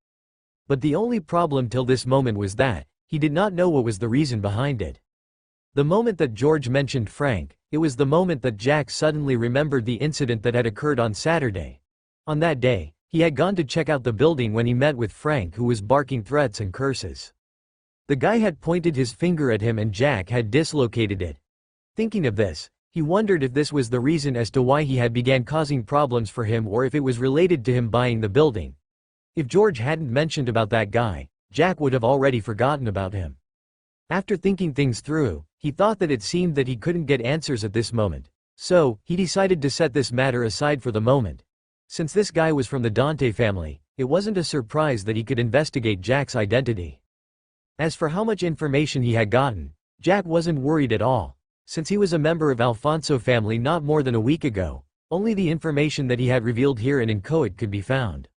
But the only problem till this moment was that he did not know what was the reason behind it. The moment that George mentioned Frank, it was the moment that Jack suddenly remembered the incident that had occurred on Saturday. On that day, he had gone to check out the building when he met with Frank, who was barking threats and curses. The guy had pointed his finger at him and Jack had dislocated it. Thinking of this, he wondered if this was the reason as to why he had began causing problems for him, or if it was related to him buying the building. If George hadn't mentioned about that guy, Jack would have already forgotten about him. After thinking things through, he thought that it seemed that he couldn't get answers at this moment. So, he decided to set this matter aside for the moment. Since this guy was from the Dante family, it wasn't a surprise that he could investigate Jack's identity. As for how much information he had gotten, Jack wasn't worried at all. Since he was a member of Alfonso family not more than a week ago, only the information that he had revealed here in Inchoate could be found.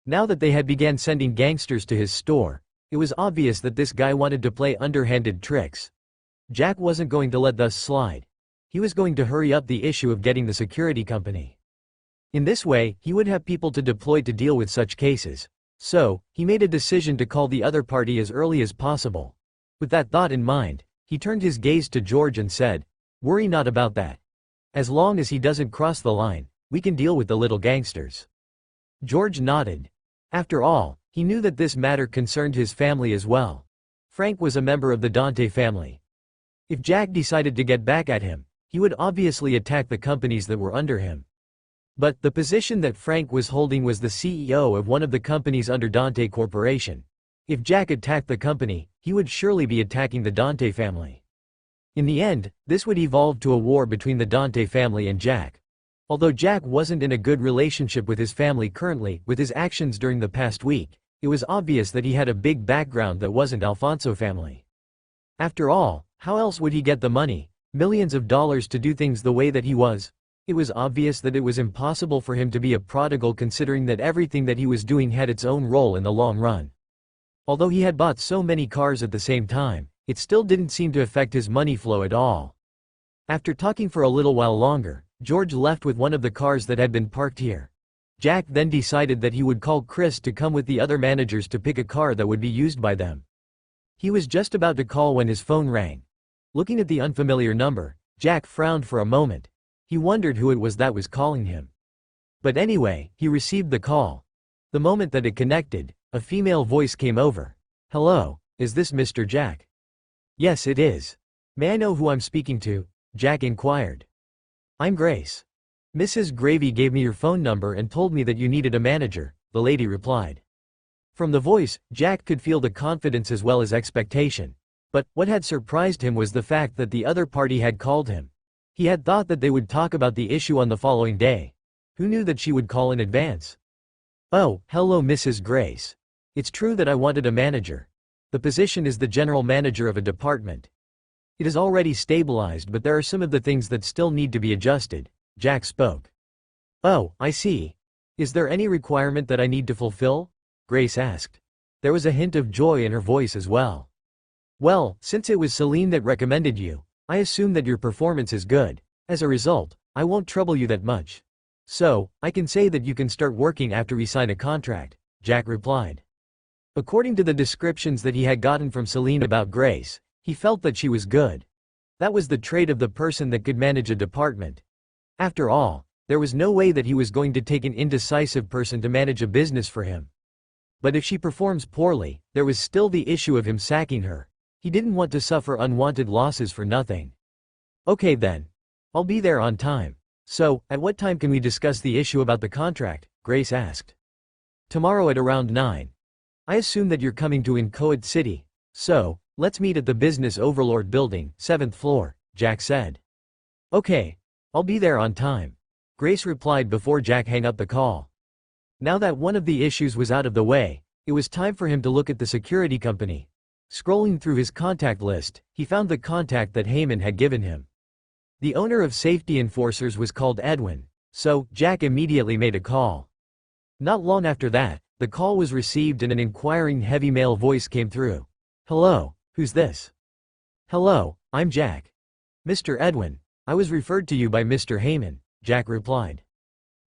Now that they had began sending gangsters to his store, it was obvious that this guy wanted to play underhanded tricks. Jack wasn't going to let this slide. He was going to hurry up the issue of getting the security company. In this way, he would have people to deploy to deal with such cases. So, he made a decision to call the other party as early as possible. With that thought in mind, he turned his gaze to George and said, "Worry not about that. As long as he doesn't cross the line, we can deal with the little gangsters." George nodded. After all, he knew that this matter concerned his family as well. Frank was a member of the Dante family. If Jack decided to get back at him, he would obviously attack the companies that were under him. But the position that Frank was holding was the CEO of one of the companies under Dante Corporation. If Jack attacked the company, he would surely be attacking the Dante family. In the end, this would evolve to a war between the Dante family and Jack. Although Jack wasn't in a good relationship with his family currently, with his actions during the past week, it was obvious that he had a big background that wasn't Alfonso family. After all, how else would he get the money, millions of dollars, to do things the way that he was? It was obvious that it was impossible for him to be a prodigal, considering that everything that he was doing had its own role in the long run. Although he had bought so many cars at the same time, it still didn't seem to affect his money flow at all. After talking for a little while longer, George left with one of the cars that had been parked here. Jack then decided that he would call Chris to come with the other managers to pick a car that would be used by them. He was just about to call when his phone rang. Looking at the unfamiliar number, Jack frowned for a moment. He wondered who it was that was calling him. But anyway, he received the call. The moment that it connected, a female voice came over. "Hello, is this Mr. Jack?" "Yes, it is. May I know who I'm speaking to?" Jack inquired. "I'm Grace. Mrs. Gravy gave me your phone number and told me that you needed a manager," the lady replied. From the voice, Jack could feel the confidence as well as expectation. But what had surprised him was the fact that the other party had called him. He had thought that they would talk about the issue on the following day. Who knew that she would call in advance? "Oh, hello Mrs. Grace. It's true that I wanted a manager. The position is the general manager of a department. It is already stabilized, but there are some of the things that still need to be adjusted," Jack spoke. "Oh, I see. Is there any requirement that I need to fulfill?" Grace asked. There was a hint of joy in her voice as well. "Well, since it was Celine that recommended you, I assume that your performance is good. As a result, I won't trouble you that much. So, I can say that you can start working after we sign a contract," Jack replied. According to the descriptions that he had gotten from Celine about Grace, he felt that she was good. That was the trait of the person that could manage a department. After all, there was no way that he was going to take an indecisive person to manage a business for him. But if she performs poorly, there was still the issue of him sacking her. He didn't want to suffer unwanted losses for nothing. Okay then. I'll be there on time. So, at what time can we discuss the issue about the contract? Grace asked. Tomorrow at around 9. I assume that you're coming to Inchoate City. So, let's meet at the Business Overlord building, 7th floor, Jack said. Okay. I'll be there on time, Grace replied before Jack hung up the call. Now that one of the issues was out of the way, it was time for him to look at the security company. Scrolling through his contact list, he found the contact that Heyman had given him. The owner of Safety Enforcers was called Edwin, so Jack immediately made a call. Not long after that, the call was received and an inquiring heavy male voice came through. Hello, who's this? Hello, I'm Jack. Mr. Edwin, I was referred to you by Mr. Heyman, Jack replied.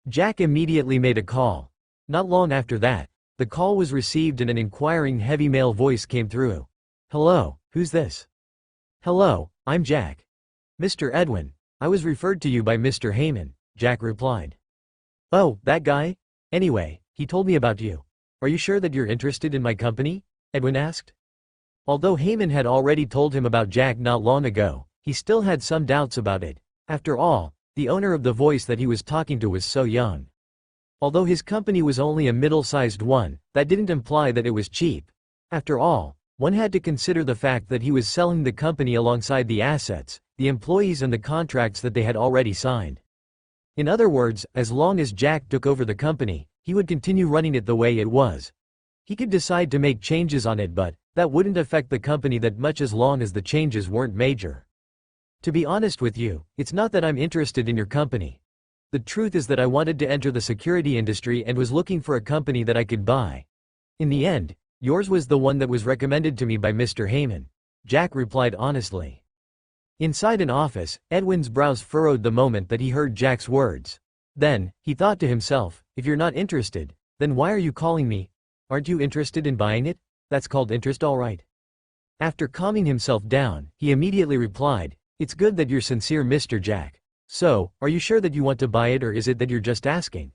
Jack immediately made a call. Not long after that, the call was received and an inquiring heavy male voice came through. Hello, who's this? Hello, I'm Jack. Mr. Edwin, I was referred to you by Mr. Heyman, Jack replied. Oh, that guy? Anyway, he told me about you. Are you sure that you're interested in my company? Edwin asked. Although Heyman had already told him about Jack not long ago, he still had some doubts about it. After all, the owner of the voice that he was talking to was so young. Although his company was only a middle-sized one, that didn't imply that it was cheap. After all, one had to consider the fact that he was selling the company alongside the assets, the employees and the contracts that they had already signed. In other words, as long as Jack took over the company, he would continue running it the way it was. He could decide to make changes on it, but that wouldn't affect the company that much as long as the changes weren't major. To be honest with you, it's not that I'm interested in your company. The truth is that I wanted to enter the security industry and was looking for a company that I could buy. In the end, yours was the one that was recommended to me by Mr. Heyman, Jack replied honestly. Inside an office, Edwin's brows furrowed the moment that he heard Jack's words. Then, he thought to himself, if you're not interested, then why are you calling me? Aren't you interested in buying it? That's called interest, all right. After calming himself down, he immediately replied, it's good that you're sincere, Mr. Jack. So, are you sure that you want to buy it or is it that you're just asking?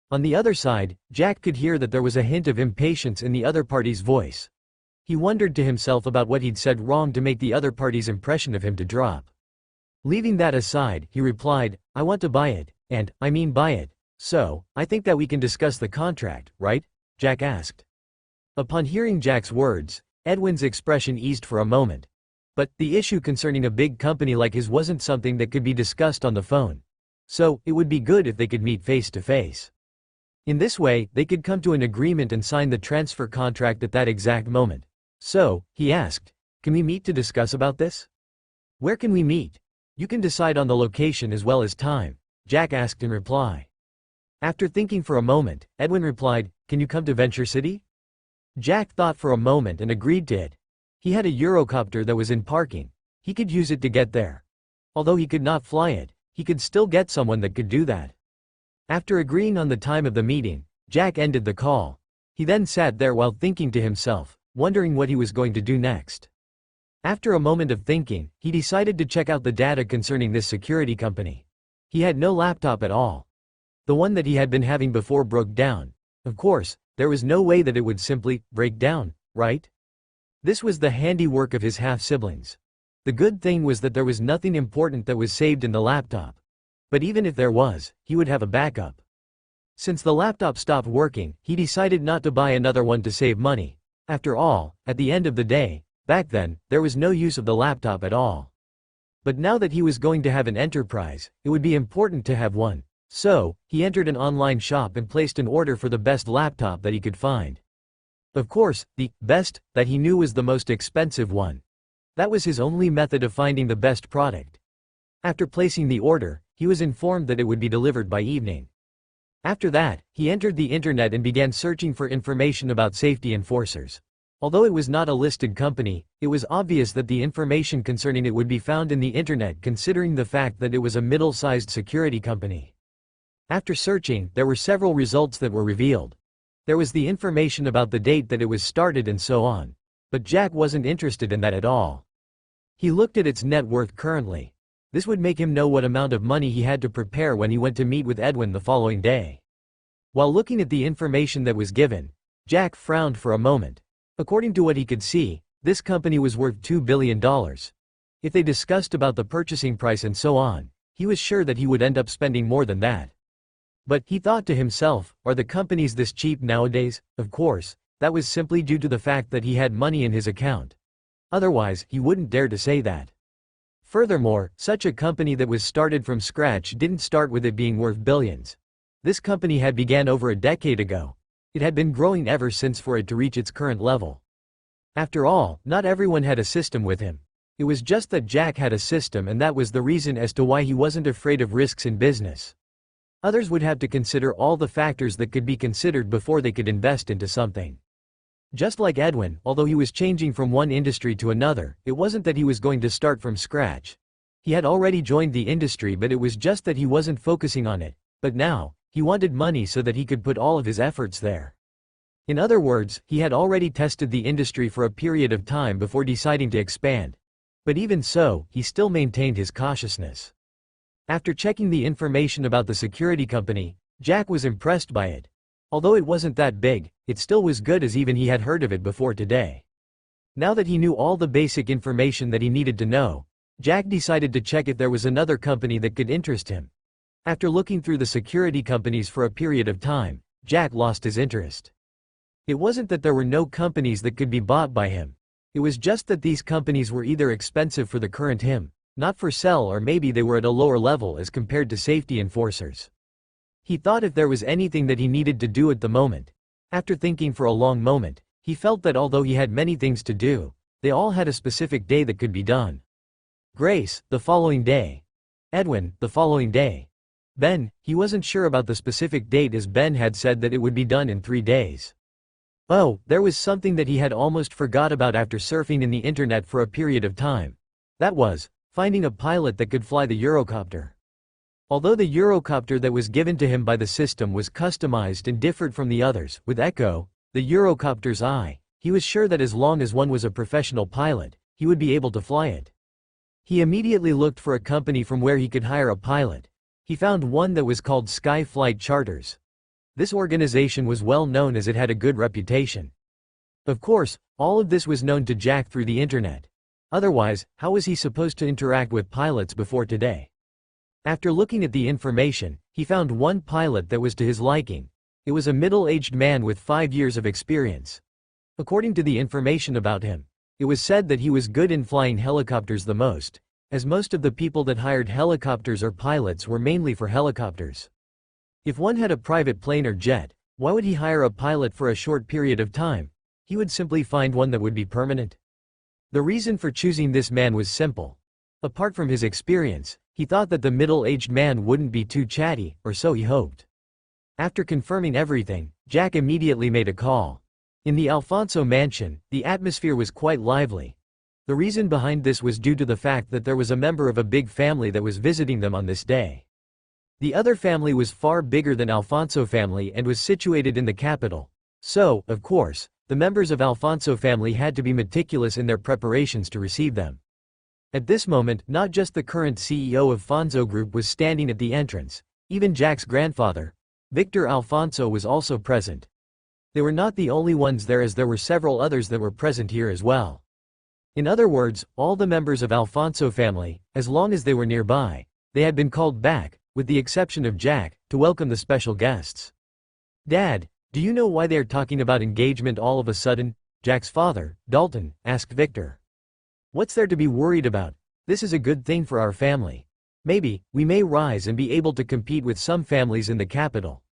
On the other side, Jack could hear that there was a hint of impatience in the other party's voice. He wondered to himself about what he'd said wrong to make the other party's impression of him to drop. Leaving that aside, he replied, I want to buy it, and, I mean buy it. So, I think that we can discuss the contract, right? Jack asked. Upon hearing Jack's words, Edwin's expression eased for a moment. But, the issue concerning a big company like his wasn't something that could be discussed on the phone. So, it would be good if they could meet face to face. In this way, they could come to an agreement and sign the transfer contract at that exact moment. So, he asked, can we meet to discuss about this? Where can we meet? You can decide on the location as well as time, Jack asked in reply. After thinking for a moment, Edwin replied, can you come to Venture City? Jack thought for a moment and agreed to it. He had a Eurocopter that was in parking. He could use it to get there. Although he could not fly it, he could still get someone that could do that. After agreeing on the time of the meeting, Jack ended the call. He then sat there while thinking to himself, wondering what he was going to do next. After a moment of thinking, he decided to check out the data concerning this security company. He had no laptop at all. The one that he had been having before broke down. Of course, there was no way that it would simply break down, right? This was the handiwork of his half-siblings. The good thing was that there was nothing important that was saved in the laptop. But even if there was, he would have a backup. Since the laptop stopped working, he decided not to buy another one to save money. After all, at the end of the day, back then, there was no use of the laptop at all. But now that he was going to have an enterprise, it would be important to have one. So, he entered an online shop and placed an order for the best laptop that he could find. Of course, the best that he knew was the most expensive one. That was his only method of finding the best product. After placing the order, he was informed that it would be delivered by evening. After that, he entered the internet and began searching for information about Safety Enforcers. Although it was not a listed company, it was obvious that the information concerning it would be found in the internet considering the fact that it was a middle-sized security company. After searching, there were several results that were revealed. There was the information about the date that it was started and so on. But Jack wasn't interested in that at all. He looked at its net worth currently. This would make him know what amount of money he had to prepare when he went to meet with Edwin the following day. While looking at the information that was given, Jack frowned for a moment. According to what he could see, this company was worth $2 billion. If they discussed about the purchasing price and so on, he was sure that he would end up spending more than that. But, he thought to himself, are the companies this cheap nowadays? Of course, that was simply due to the fact that he had money in his account. Otherwise, he wouldn't dare to say that. Furthermore, such a company that was started from scratch didn't start with it being worth billions. This company had began over a decade ago. It had been growing ever since for it to reach its current level. After all, not everyone had a system with him. It was just that Jack had a system, and that was the reason as to why he wasn't afraid of risks in business. Others would have to consider all the factors that could be considered before they could invest into something. Just like Edwin, although he was changing from one industry to another, it wasn't that he was going to start from scratch. He had already joined the industry, but it was just that he wasn't focusing on it. But now, he wanted money so that he could put all of his efforts there. In other words, he had already tested the industry for a period of time before deciding to expand. But even so, he still maintained his cautiousness. After checking the information about the security company, Jack was impressed by it. Although it wasn't that big, it still was good as even he had heard of it before today. Now that he knew all the basic information that he needed to know, Jack decided to check if there was another company that could interest him. After looking through the security companies for a period of time, Jack lost his interest. It wasn't that there were no companies that could be bought by him. It was just that these companies were either expensive for the current him, not for sale, or maybe they were at a lower level as compared to safety enforcers. He thought if there was anything that he needed to do at the moment. After thinking for a long moment, he felt that although he had many things to do, they all had a specific day that could be done. Grace, the following day. Edwin, the following day. Ben, he wasn't sure about the specific date as Ben had said that it would be done in 3 days. Oh, there was something that he had almost forgot about after surfing in the internet for a period of time. That was, finding a pilot that could fly the Eurocopter. Although the Eurocopter that was given to him by the system was customized and differed from the others, with Echo, the Eurocopter's eye, he was sure that as long as one was a professional pilot, he would be able to fly it. He immediately looked for a company from where he could hire a pilot. He found one that was called Sky Flight Charters. This organization was well known as it had a good reputation. Of course, all of this was known to Jack through the internet. Otherwise, how was he supposed to interact with pilots before today? After looking at the information, he found one pilot that was to his liking. It was a middle-aged man with 5 years of experience. According to the information about him, it was said that he was good in flying helicopters the most, as most of the people that hired helicopters or pilots were mainly for helicopters. If one had a private plane or jet, why would he hire a pilot for a short period of time? He would simply find one that would be permanent. The reason for choosing this man was simple. Apart from his experience, he thought that the middle-aged man wouldn't be too chatty, or so he hoped. After confirming everything, Jack immediately made a call. In the Alfonso mansion, the atmosphere was quite lively. The reason behind this was due to the fact that there was a member of a big family that was visiting them on this day. The other family was far bigger than Alfonso family and was situated in the capital. So, of course, the members of Alfonso family had to be meticulous in their preparations to receive them. At this moment, not just the current CEO of Fonzo Group was standing at the entrance, even Jack's grandfather, Victor Alfonso, was also present. They were not the only ones there, as there were several others that were present here as well. In other words, all the members of Alfonso family, as long as they were nearby, they had been called back, with the exception of Jack, to welcome the special guests. "Dad, do you know why they are talking about engagement all of a sudden?" Jack's father, Dalton, asked Victor. "What's there to be worried about? This is a good thing for our family. Maybe, we may rise and be able to compete with some families in the capital."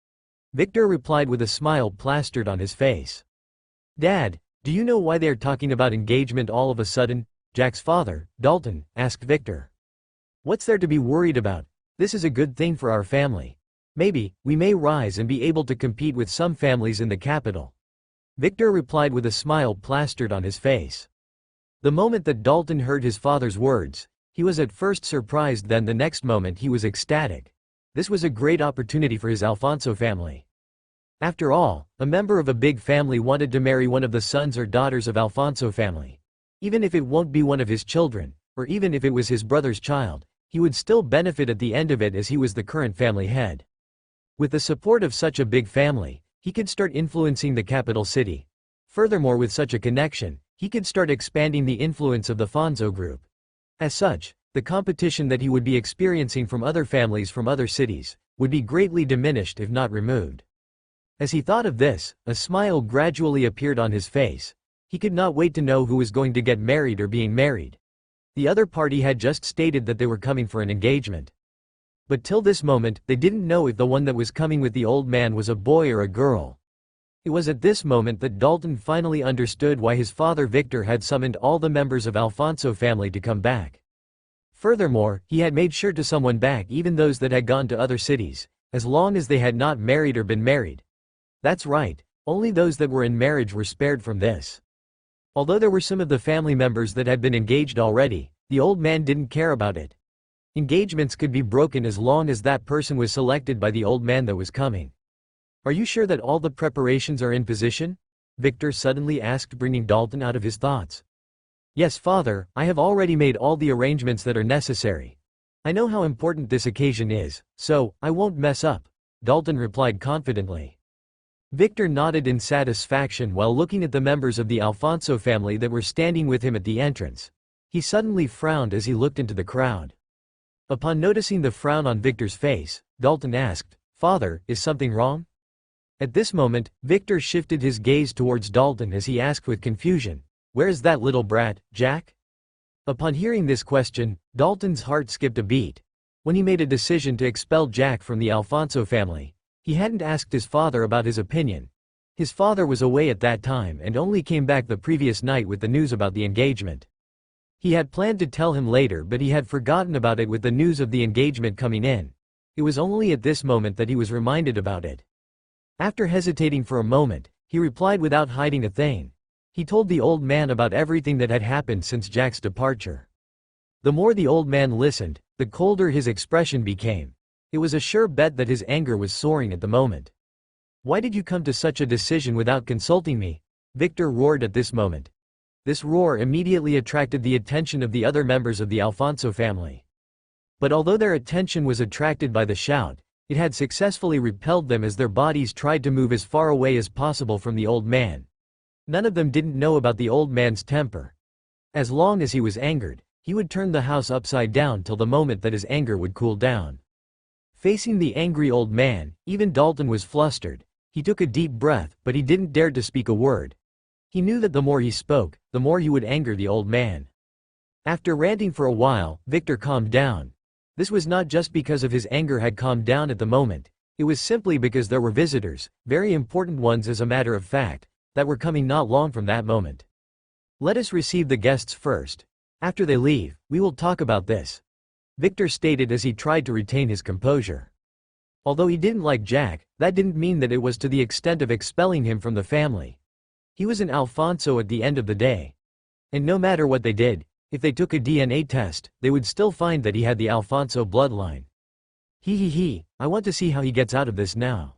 Victor replied with a smile plastered on his face. "Dad, do you know why they are talking about engagement all of a sudden?" Jack's father, Dalton, asked Victor. "What's there to be worried about? This is a good thing for our family. Maybe, we may rise and be able to compete with some families in the capital." Victor replied with a smile plastered on his face. The moment that Dalton heard his father's words, he was at first surprised, then the next moment he was ecstatic. This was a great opportunity for his Alfonso family. After all, a member of a big family wanted to marry one of the sons or daughters of Alfonso family. Even if it won't be one of his children, or even if it was his brother's child, he would still benefit at the end of it as he was the current family head. With the support of such a big family, he could start influencing the capital city. Furthermore, with such a connection, he could start expanding the influence of the Alfonso group. As such, the competition that he would be experiencing from other families from other cities would be greatly diminished if not removed. As he thought of this, a smile gradually appeared on his face. He could not wait to know who was going to get married or being married. The other party had just stated that they were coming for an engagement. But till this moment, they didn't know if the one that was coming with the old man was a boy or a girl. It was at this moment that Dalton finally understood why his father Victor had summoned all the members of Alfonso family to come back. Furthermore, he had made sure to summon back even those that had gone to other cities, as long as they had not married or been married. That's right, only those that were in marriage were spared from this. Although there were some of the family members that had been engaged already, the old man didn't care about it. Engagements could be broken as long as that person was selected by the old man that was coming. Are you sure that all the preparations are in position? Victor suddenly asked, bringing Dalton out of his thoughts. Yes, father, I have already made all the arrangements that are necessary. I know how important this occasion is, so I won't mess up, Dalton replied confidently. Victor nodded in satisfaction while looking at the members of the Alfonso family that were standing with him at the entrance. He suddenly frowned as he looked into the crowd. Upon noticing the frown on Victor's face, Dalton asked, "Father, is something wrong?" At this moment, Victor shifted his gaze towards Dalton as he asked with confusion, "Where's that little brat, Jack?" Upon hearing this question, Dalton's heart skipped a beat. When he made a decision to expel Jack from the Alfonso family, he hadn't asked his father about his opinion. His father was away at that time and only came back the previous night with the news about the engagement. He had planned to tell him later, but he had forgotten about it with the news of the engagement coming in. It was only at this moment that he was reminded about it. After hesitating for a moment, he replied without hiding a thing. He told the old man about everything that had happened since Jack's departure. The more the old man listened, the colder his expression became. It was a sure bet that his anger was soaring at the moment. "Why did you come to such a decision without consulting me?" Victor roared at this moment. This roar immediately attracted the attention of the other members of the Alfonso family. But although their attention was attracted by the shout, it had successfully repelled them as their bodies tried to move as far away as possible from the old man. None of them didn't know about the old man's temper. As long as he was angered, he would turn the house upside down till the moment that his anger would cool down. Facing the angry old man, even Dalton was flustered. He took a deep breath, but he didn't dare to speak a word. He knew that the more he spoke, the more he would anger the old man. After ranting for a while, Victor calmed down. This was not just because of his anger had calmed down at the moment, it was simply because there were visitors, very important ones as a matter of fact, that were coming not long from that moment. "Let us receive the guests first. After they leave, we will talk about this," Victor stated as he tried to retain his composure. Although he didn't like Jack, that didn't mean that it was to the extent of expelling him from the family. He was an Alfonso at the end of the day. And no matter what they did, if they took a DNA test, they would still find that he had the Alfonso bloodline. I want to see how he gets out of this now.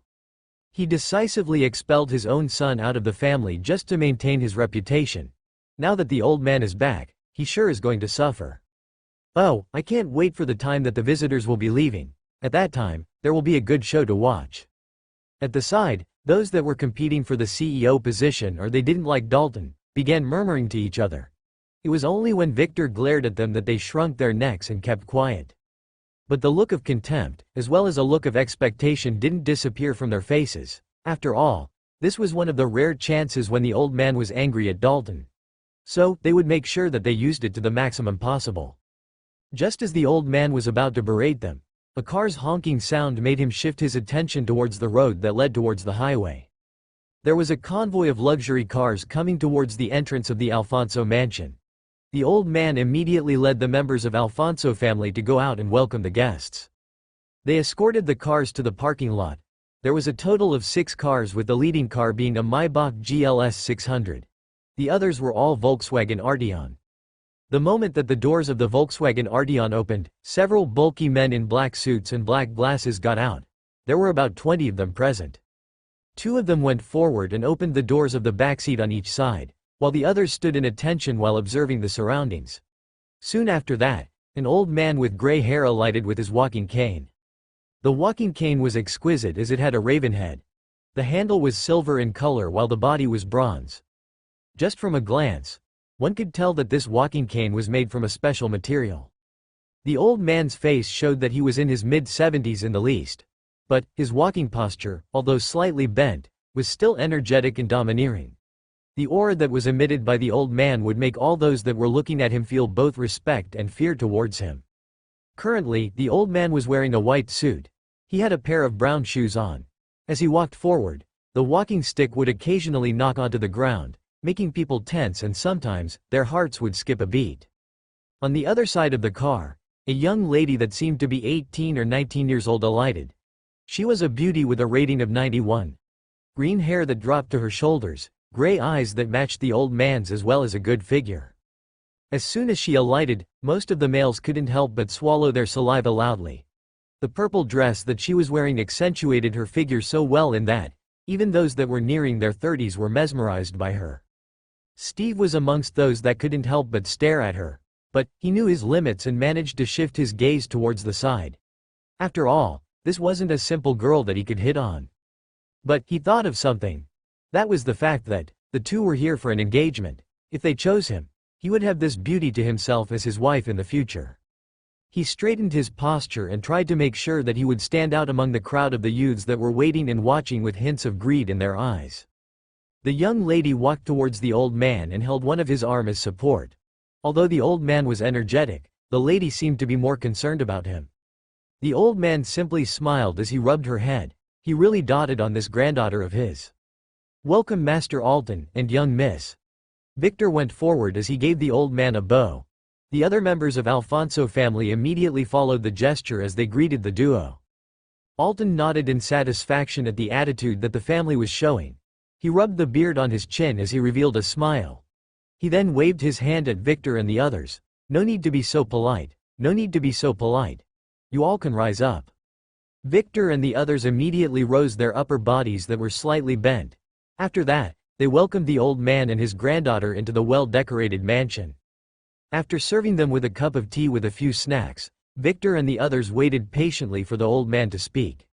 He decisively expelled his own son out of the family just to maintain his reputation. Now that the old man is back, he sure is going to suffer. Oh, I can't wait for the time that the visitors will be leaving. At that time, there will be a good show to watch. At the side, those that were competing for the CEO position or they didn't like Dalton, began murmuring to each other. It was only when Victor glared at them that they shrunk their necks and kept quiet. But the look of contempt, as well as a look of expectation, didn't disappear from their faces. After all, this was one of the rare chances when the old man was angry at Dalton. So, they would make sure that they used it to the maximum possible. Just as the old man was about to berate them, a car's honking sound made him shift his attention towards the road that led towards the highway. There was a convoy of luxury cars coming towards the entrance of the Alfonso mansion. The old man immediately led the members of Alfonso family to go out and welcome the guests. They escorted the cars to the parking lot. There was a total of 6 cars, with the leading car being a Maybach GLS 600. The others were all Volkswagen Arteon. The moment that the doors of the Volkswagen Arteon opened, several bulky men in black suits and black glasses got out. There were about 20 of them present. 2 of them went forward and opened the doors of the backseat on each side, while the others stood in attention while observing the surroundings. Soon after that, an old man with gray hair alighted with his walking cane. The walking cane was exquisite as it had a raven head. The handle was silver in color while the body was bronze. Just from a glance, one could tell that this walking cane was made from a special material. The old man's face showed that he was in his mid-70s in the least. But, his walking posture, although slightly bent, was still energetic and domineering. The aura that was emitted by the old man would make all those that were looking at him feel both respect and fear towards him. Currently, the old man was wearing a white suit. He had a pair of brown shoes on. As he walked forward, the walking stick would occasionally knock onto the ground, making people tense, and sometimes, their hearts would skip a beat. On the other side of the car, a young lady that seemed to be 18 or 19 years old alighted. She was a beauty with a rating of 91. Green hair that dropped to her shoulders, gray eyes that matched the old man's, as well as a good figure. As soon as she alighted, most of the males couldn't help but swallow their saliva loudly. The purple dress that she was wearing accentuated her figure so well in that, even those that were nearing their 30s were mesmerized by her. Steve was amongst those that couldn't help but stare at her, but he knew his limits and managed to shift his gaze towards the side. After all, this wasn't a simple girl that he could hit on. But he thought of something. That was the fact that the two were here for an engagement. If they chose him, he would have this beauty to himself as his wife in the future. He straightened his posture and tried to make sure that he would stand out among the crowd of the youths that were waiting and watching with hints of greed in their eyes. The young lady walked towards the old man and held one of his arms as support. Although the old man was energetic, the lady seemed to be more concerned about him. The old man simply smiled as he rubbed her head. He really doted on this granddaughter of his. "Welcome, Master Alton and young miss." Victor went forward as he gave the old man a bow. The other members of Alfonso family immediately followed the gesture as they greeted the duo. Alton nodded in satisfaction at the attitude that the family was showing. He rubbed the beard on his chin as he revealed a smile. He then waved his hand at Victor and the others. "No need to be so polite. No need to be so polite. You all can rise up." Victor and the others immediately rose their upper bodies that were slightly bent. After that, they welcomed the old man and his granddaughter into the well-decorated mansion. After serving them with a cup of tea with a few snacks, Victor and the others waited patiently for the old man to speak.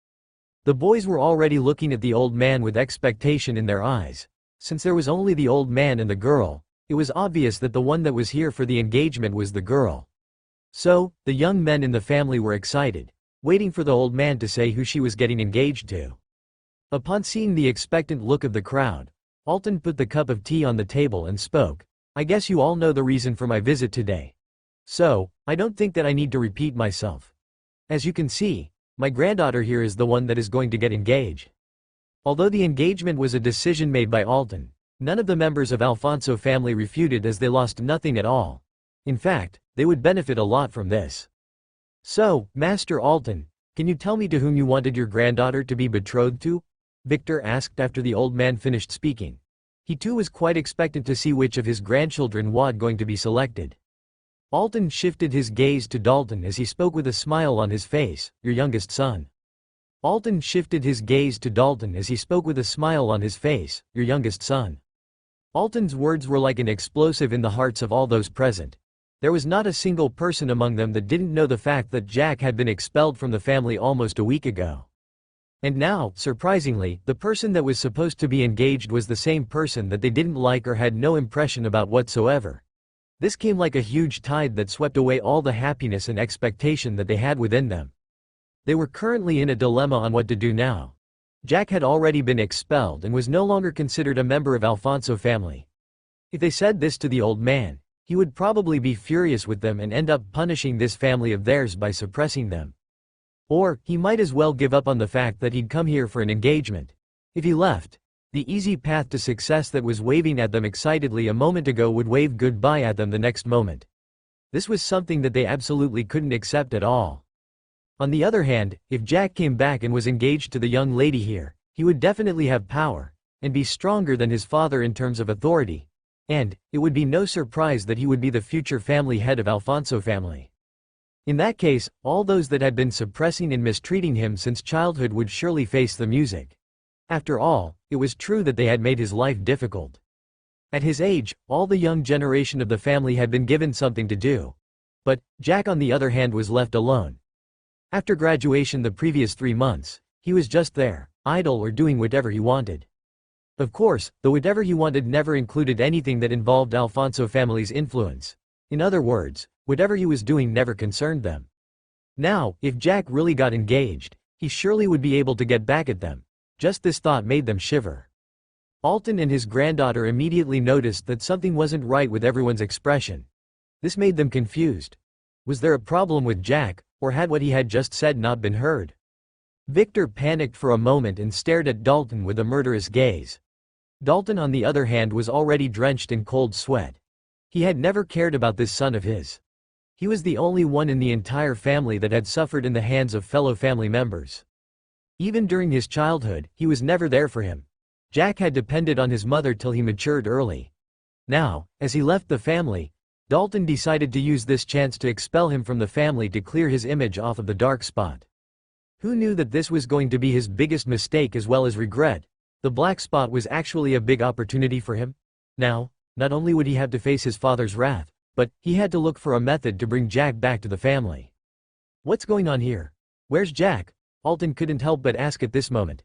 The boys were already looking at the old man with expectation in their eyes. Since there was only the old man and the girl, it was obvious that the one that was here for the engagement was the girl. So, the young men in the family were excited, waiting for the old man to say who she was getting engaged to. Upon seeing the expectant look of the crowd, Alton put the cup of tea on the table and spoke. "I guess you all know the reason for my visit today. So, I don't think that I need to repeat myself. As you can see, my granddaughter here is the one that is going to get engaged." Although the engagement was a decision made by Alton, none of the members of Alfonso family refuted, as they lost nothing at all. In fact, they would benefit a lot from this. "So, Master Alton, can you tell me to whom you wanted your granddaughter to be betrothed to?" Victor asked after the old man finished speaking. He too was quite expectant to see which of his grandchildren was going to be selected. Alton shifted his gaze to Dalton as he spoke with a smile on his face. "Your youngest son." Alton shifted his gaze to Dalton as he spoke with a smile on his face. "Your youngest son." Alton's words were like an explosive in the hearts of all those present. There was not a single person among them that didn't know the fact that Jack had been expelled from the family almost a week ago. And now, surprisingly, the person that was supposed to be engaged was the same person that they didn't like or had no impression about whatsoever. This came like a huge tide that swept away all the happiness and expectation that they had within them. They were currently in a dilemma on what to do now. Jack had already been expelled and was no longer considered a member of Alfonso family. If they said this to the old man, he would probably be furious with them and end up punishing this family of theirs by suppressing them. Or, he might as well give up on the fact that he'd come here for an engagement. If he left, the easy path to success that was waving at them excitedly a moment ago would wave goodbye at them the next moment. This was something that they absolutely couldn't accept at all. On the other hand, if Jack came back and was engaged to the young lady here, he would definitely have power, and be stronger than his father in terms of authority. And, it would be no surprise that he would be the future family head of Alfonso family. In that case, all those that had been suppressing and mistreating him since childhood would surely face the music. After all, it was true that they had made his life difficult. At his age, all the young generation of the family had been given something to do. But Jack on the other hand was left alone. After graduation the previous 3 months, he was just there, idle or doing whatever he wanted. Of course, the whatever he wanted never included anything that involved Alfonso family's influence. In other words, whatever he was doing never concerned them. Now, if Jack really got engaged, he surely would be able to get back at them. Just this thought made them shiver. Alton and his granddaughter immediately noticed that something wasn't right with everyone's expression. This made them confused. Was there a problem with Jack, or had what he had just said not been heard? Victor panicked for a moment and stared at Dalton with a murderous gaze. Dalton on the other hand was already drenched in cold sweat. He had never cared about this son of his. He was the only one in the entire family that had suffered in the hands of fellow family members. Even during his childhood, he was never there for him. Jack had depended on his mother till he matured early. Now, as he left the family, Dalton decided to use this chance to expel him from the family to clear his image off of the dark spot. Who knew that this was going to be his biggest mistake as well as regret? The black spot was actually a big opportunity for him. Now, not only would he have to face his father's wrath, but he had to look for a method to bring Jack back to the family. What's going on here? Where's Jack? Alton couldn't help but ask at this moment.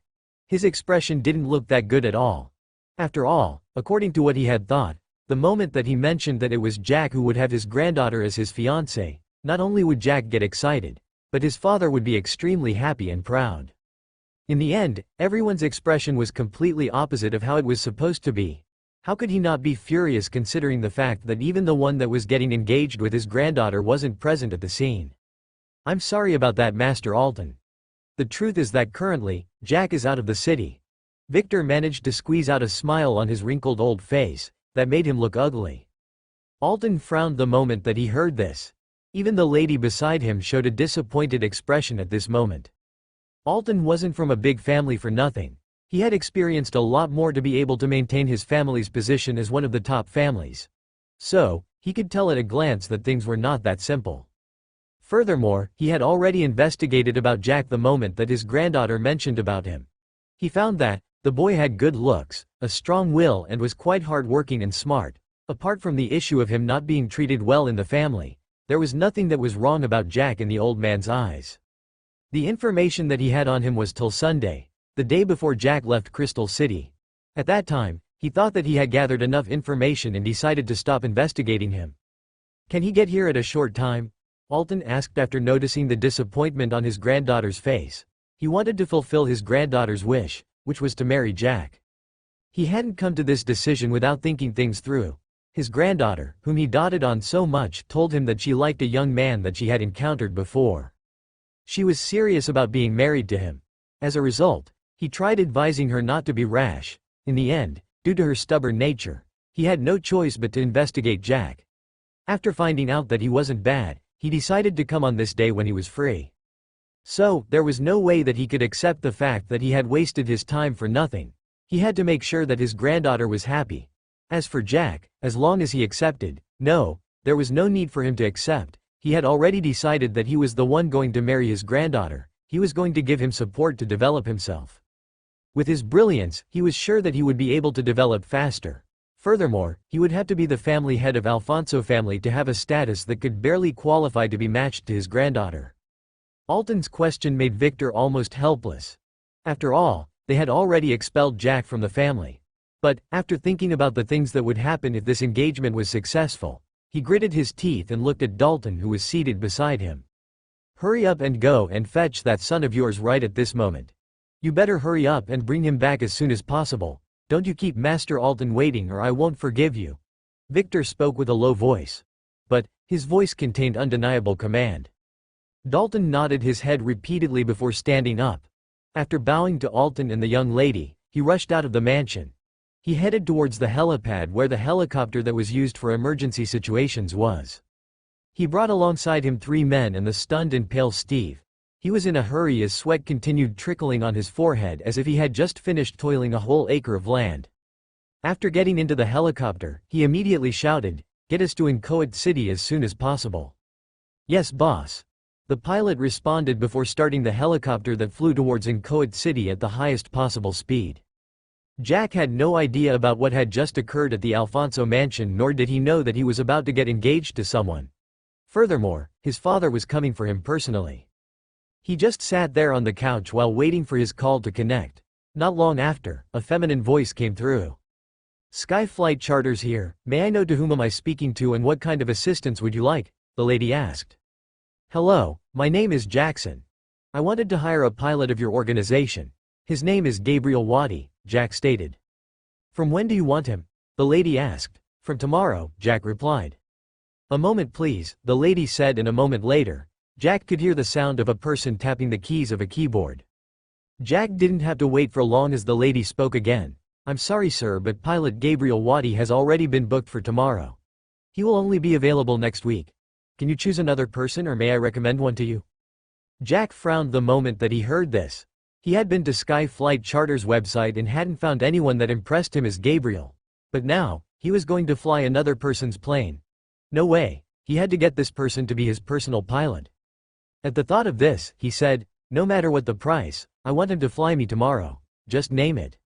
His expression didn't look that good at all. After all, according to what he had thought, the moment that he mentioned that it was Jack who would have his granddaughter as his fiancée, not only would Jack get excited, but his father would be extremely happy and proud. In the end, everyone's expression was completely opposite of how it was supposed to be. How could he not be furious considering the fact that even the one that was getting engaged with his granddaughter wasn't present at the scene? I'm sorry about that, Master Alton. The truth is that currently, Jack is out of the city. Victor managed to squeeze out a smile on his wrinkled old face that made him look ugly. Alton frowned the moment that he heard this. Even the lady beside him showed a disappointed expression at this moment. Alton wasn't from a big family for nothing. He had experienced a lot more to be able to maintain his family's position as one of the top families. So, he could tell at a glance that things were not that simple. Furthermore, he had already investigated about Jack the moment that his granddaughter mentioned about him. He found that the boy had good looks, a strong will and was quite hardworking and smart. Apart from the issue of him not being treated well in the family, there was nothing that was wrong about Jack in the old man's eyes. The information that he had on him was till Sunday, the day before Jack left Crystal City. At that time, he thought that he had gathered enough information and decided to stop investigating him. Can he get here at a short time? Alton asked after noticing the disappointment on his granddaughter's face. He wanted to fulfill his granddaughter's wish, which was to marry Jack. He hadn't come to this decision without thinking things through. His granddaughter, whom he doted on so much, told him that she liked a young man that she had encountered before. She was serious about being married to him. As a result, he tried advising her not to be rash. In the end, due to her stubborn nature, he had no choice but to investigate Jack. After finding out that he wasn't bad, he decided to come on this day when he was free. So, there was no way that he could accept the fact that he had wasted his time for nothing. He had to make sure that his granddaughter was happy. As for Jack, as long as he accepted, no, there was no need for him to accept. He had already decided that he was the one going to marry his granddaughter. He was going to give him support to develop himself. With his brilliance, he was sure that he would be able to develop faster. Furthermore, he would have to be the family head of Alfonso family to have a status that could barely qualify to be matched to his granddaughter. Alton's question made Victor almost helpless. After all, they had already expelled Jack from the family. But, after thinking about the things that would happen if this engagement was successful, he gritted his teeth and looked at Dalton who was seated beside him. Hurry up and go and fetch that son of yours right at this moment. You better hurry up and bring him back as soon as possible. Don't you keep Master Alton waiting or I won't forgive you. Victor spoke with a low voice. But, his voice contained undeniable command. Dalton nodded his head repeatedly before standing up. After bowing to Alton and the young lady, he rushed out of the mansion. He headed towards the helipad where the helicopter that was used for emergency situations was. He brought alongside him 3 men and the stunned and pale Steve. He was in a hurry as sweat continued trickling on his forehead as if he had just finished toiling a whole acre of land. After getting into the helicopter, he immediately shouted, "Get us to Incoat City as soon as possible." "Yes, boss." The pilot responded before starting the helicopter that flew towards Incoat City at the highest possible speed. Jack had no idea about what had just occurred at the Alfonso mansion, nor did he know that he was about to get engaged to someone. Furthermore, his father was coming for him personally. He just sat there on the couch while waiting for his call to connect. Not long after, a feminine voice came through. Sky Flight Charters here, may I know to whom am I speaking to and what kind of assistance would you like? The lady asked. Hello, my name is Jackson. I wanted to hire a pilot of your organization. His name is Gabriel Waddy, Jack stated. From when do you want him? The lady asked. From tomorrow, Jack replied. A moment please, the lady said, and a moment later, Jack could hear the sound of a person tapping the keys of a keyboard. Jack didn't have to wait for long as the lady spoke again. I'm sorry sir, but pilot Gabriel Waddy has already been booked for tomorrow. He will only be available next week. Can you choose another person or may I recommend one to you? Jack frowned the moment that he heard this. He had been to Sky Flight Charter's website and hadn't found anyone that impressed him as Gabriel. But now, he was going to fly another person's plane. No way, he had to get this person to be his personal pilot. At the thought of this, he said, no matter what the price, I want him to fly me tomorrow. Just name it.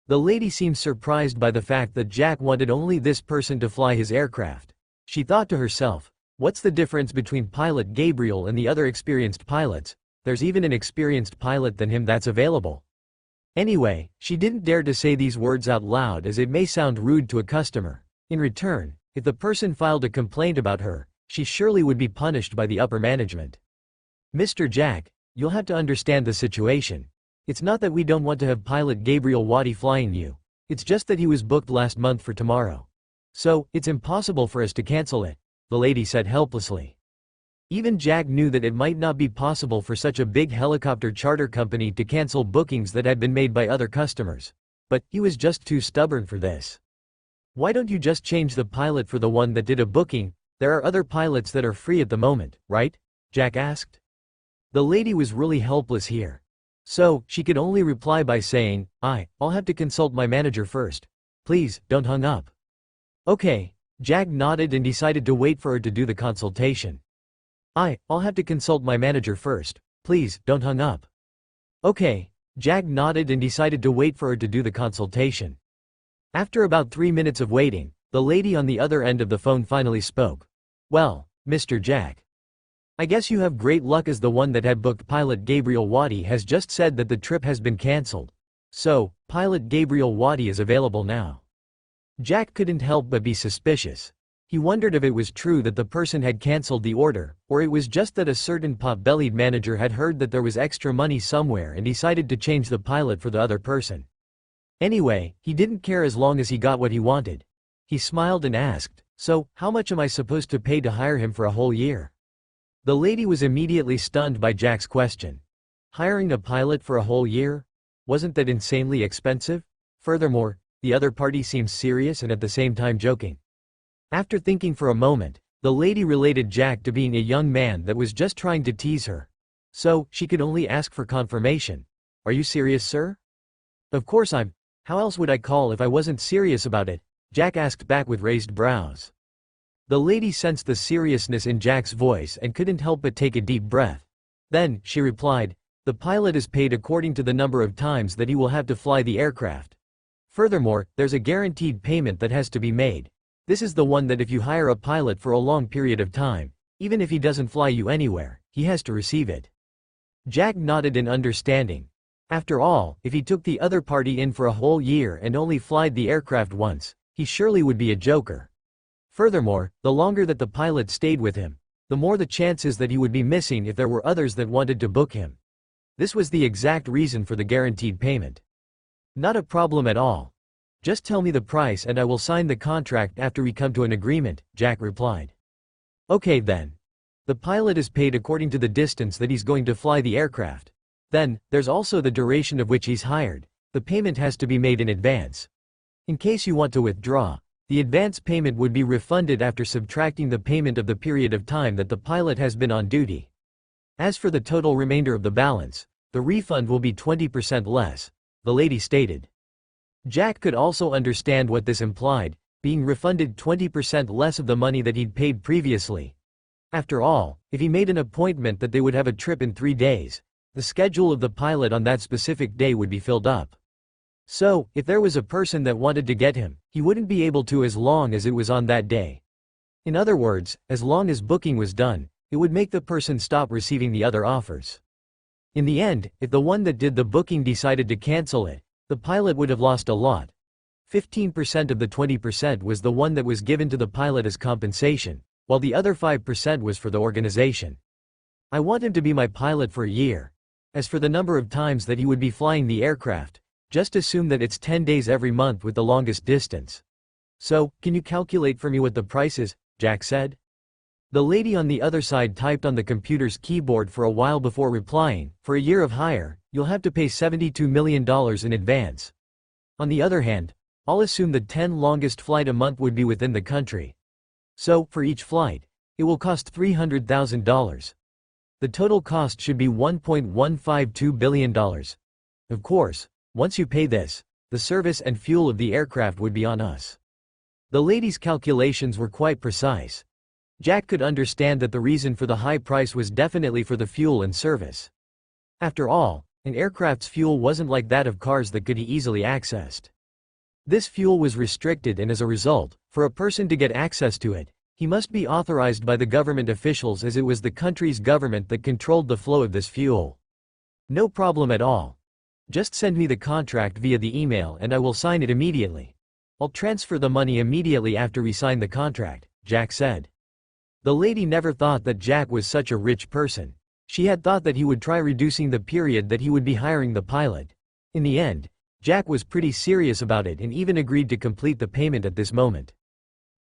The lady seemed surprised by the fact that Jack wanted only this person to fly his aircraft. She thought to herself, what's the difference between pilot Gabriel and the other experienced pilots? There's even an experienced pilot than him that's available. Anyway, she didn't dare to say these words out loud as it may sound rude to a customer. In return, if the person filed a complaint about her, she surely would be punished by the upper management. Mr. Jack, you'll have to understand the situation. It's not that we don't want to have pilot Gabriel Waddy flying you. It's just that he was booked last month for tomorrow. So, it's impossible for us to cancel it, the lady said helplessly. Even Jack knew that it might not be possible for such a big helicopter charter company to cancel bookings that had been made by other customers. But, he was just too stubborn for this. Why don't you just change the pilot for the one that did a booking? There are other pilots that are free at the moment, right? Jack asked. The lady was really helpless here. So, she could only reply by saying, I'll have to consult my manager first. Please, don't hang up. Okay, Jack nodded and decided to wait for her to do the consultation. I'll have to consult my manager first. Please, don't hang up. Okay, Jack nodded and decided to wait for her to do the consultation. After about 3 minutes of waiting, the lady on the other end of the phone finally spoke. Well, Mr. Jack. I guess you have great luck as the one that had booked pilot Gabriel Waddy has just said that the trip has been cancelled. So, pilot Gabriel Waddy is available now. Jack couldn't help but be suspicious. He wondered if it was true that the person had cancelled the order, or it was just that a certain pot-bellied manager had heard that there was extra money somewhere and decided to change the pilot for the other person. Anyway, he didn't care as long as he got what he wanted. He smiled and asked, so, how much am I supposed to pay to hire him for a whole year? The lady was immediately stunned by Jack's question. Hiring a pilot for a whole year? Wasn't that insanely expensive? Furthermore, the other party seemed serious and at the same time joking. After thinking for a moment, the lady related Jack to being a young man that was just trying to tease her. So, she could only ask for confirmation. Are you serious, sir? Of course I'm. How else would I call if I wasn't serious about it? Jack asked back with raised brows. The lady sensed the seriousness in Jack's voice and couldn't help but take a deep breath. Then, she replied, the pilot is paid according to the number of times that he will have to fly the aircraft. Furthermore, there's a guaranteed payment that has to be made. This is the one that if you hire a pilot for a long period of time, even if he doesn't fly you anywhere, he has to receive it. Jack nodded in understanding. After all, if he took the other party in for a whole year and only flied the aircraft once, he surely would be a joker. Furthermore, the longer that the pilot stayed with him, the more the chances that he would be missing if there were others that wanted to book him. This was the exact reason for the guaranteed payment. Not a problem at all. Just tell me the price and I will sign the contract after we come to an agreement, Jack replied. Okay then. The pilot is paid according to the distance that he's going to fly the aircraft. Then, there's also the duration of which he's hired. The payment has to be made in advance. In case you want to withdraw, the advance payment would be refunded after subtracting the payment of the period of time that the pilot has been on duty. As for the total remainder of the balance, the refund will be 20% less, the lady stated. Jack could also understand what this implied, being refunded 20% less of the money that he'd paid previously. After all, if he made an appointment that they would have a trip in 3 days, the schedule of the pilot on that specific day would be filled up. So, if there was a person that wanted to get him, he wouldn't be able to as long as it was on that day. In other words, as long as booking was done, it would make the person stop receiving the other offers. In the end, if the one that did the booking decided to cancel it, the pilot would have lost a lot. 15% of the 20% was the one that was given to the pilot as compensation, while the other 5% was for the organization. I want him to be my pilot for a year. As for the number of times that he would be flying the aircraft, just assume that it's 10 days every month with the longest distance. So, can you calculate for me what the price is? Jack said. The lady on the other side typed on the computer's keyboard for a while before replying, for a year of hire, you'll have to pay $72 million in advance. On the other hand, I'll assume the 10 longest flight a month would be within the country. So, for each flight, it will cost $300,000. The total cost should be $1.152 billion. Of course, once you pay this, the service and fuel of the aircraft would be on us. The lady's calculations were quite precise. Jack could understand that the reason for the high price was definitely for the fuel and service. After all, an aircraft's fuel wasn't like that of cars that could be easily accessed. This fuel was restricted, and as a result, for a person to get access to it, he must be authorized by the government officials, as it was the country's government that controlled the flow of this fuel. No problem at all. Just send me the contract via the email and I will sign it immediately. I'll transfer the money immediately after we sign the contract, Jack said. The lady never thought that Jack was such a rich person. She had thought that he would try reducing the period that he would be hiring the pilot. In the end, Jack was pretty serious about it and even agreed to complete the payment at this moment.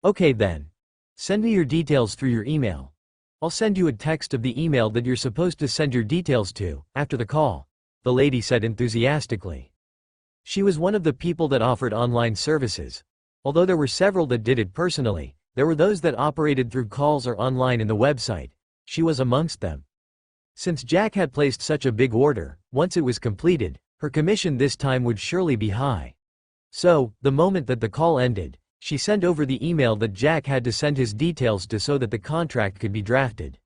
Okay then. Send me your details through your email. I'll send you a text of the email that you're supposed to send your details to, after the call, the lady said enthusiastically. She was one of the people that offered online services. Although there were several that did it personally, there were those that operated through calls or online in the website. She was amongst them. Since Jack had placed such a big order, once it was completed, her commission this time would surely be high. So, the moment that the call ended, she sent over the email that Jack had to send his details to so that the contract could be drafted.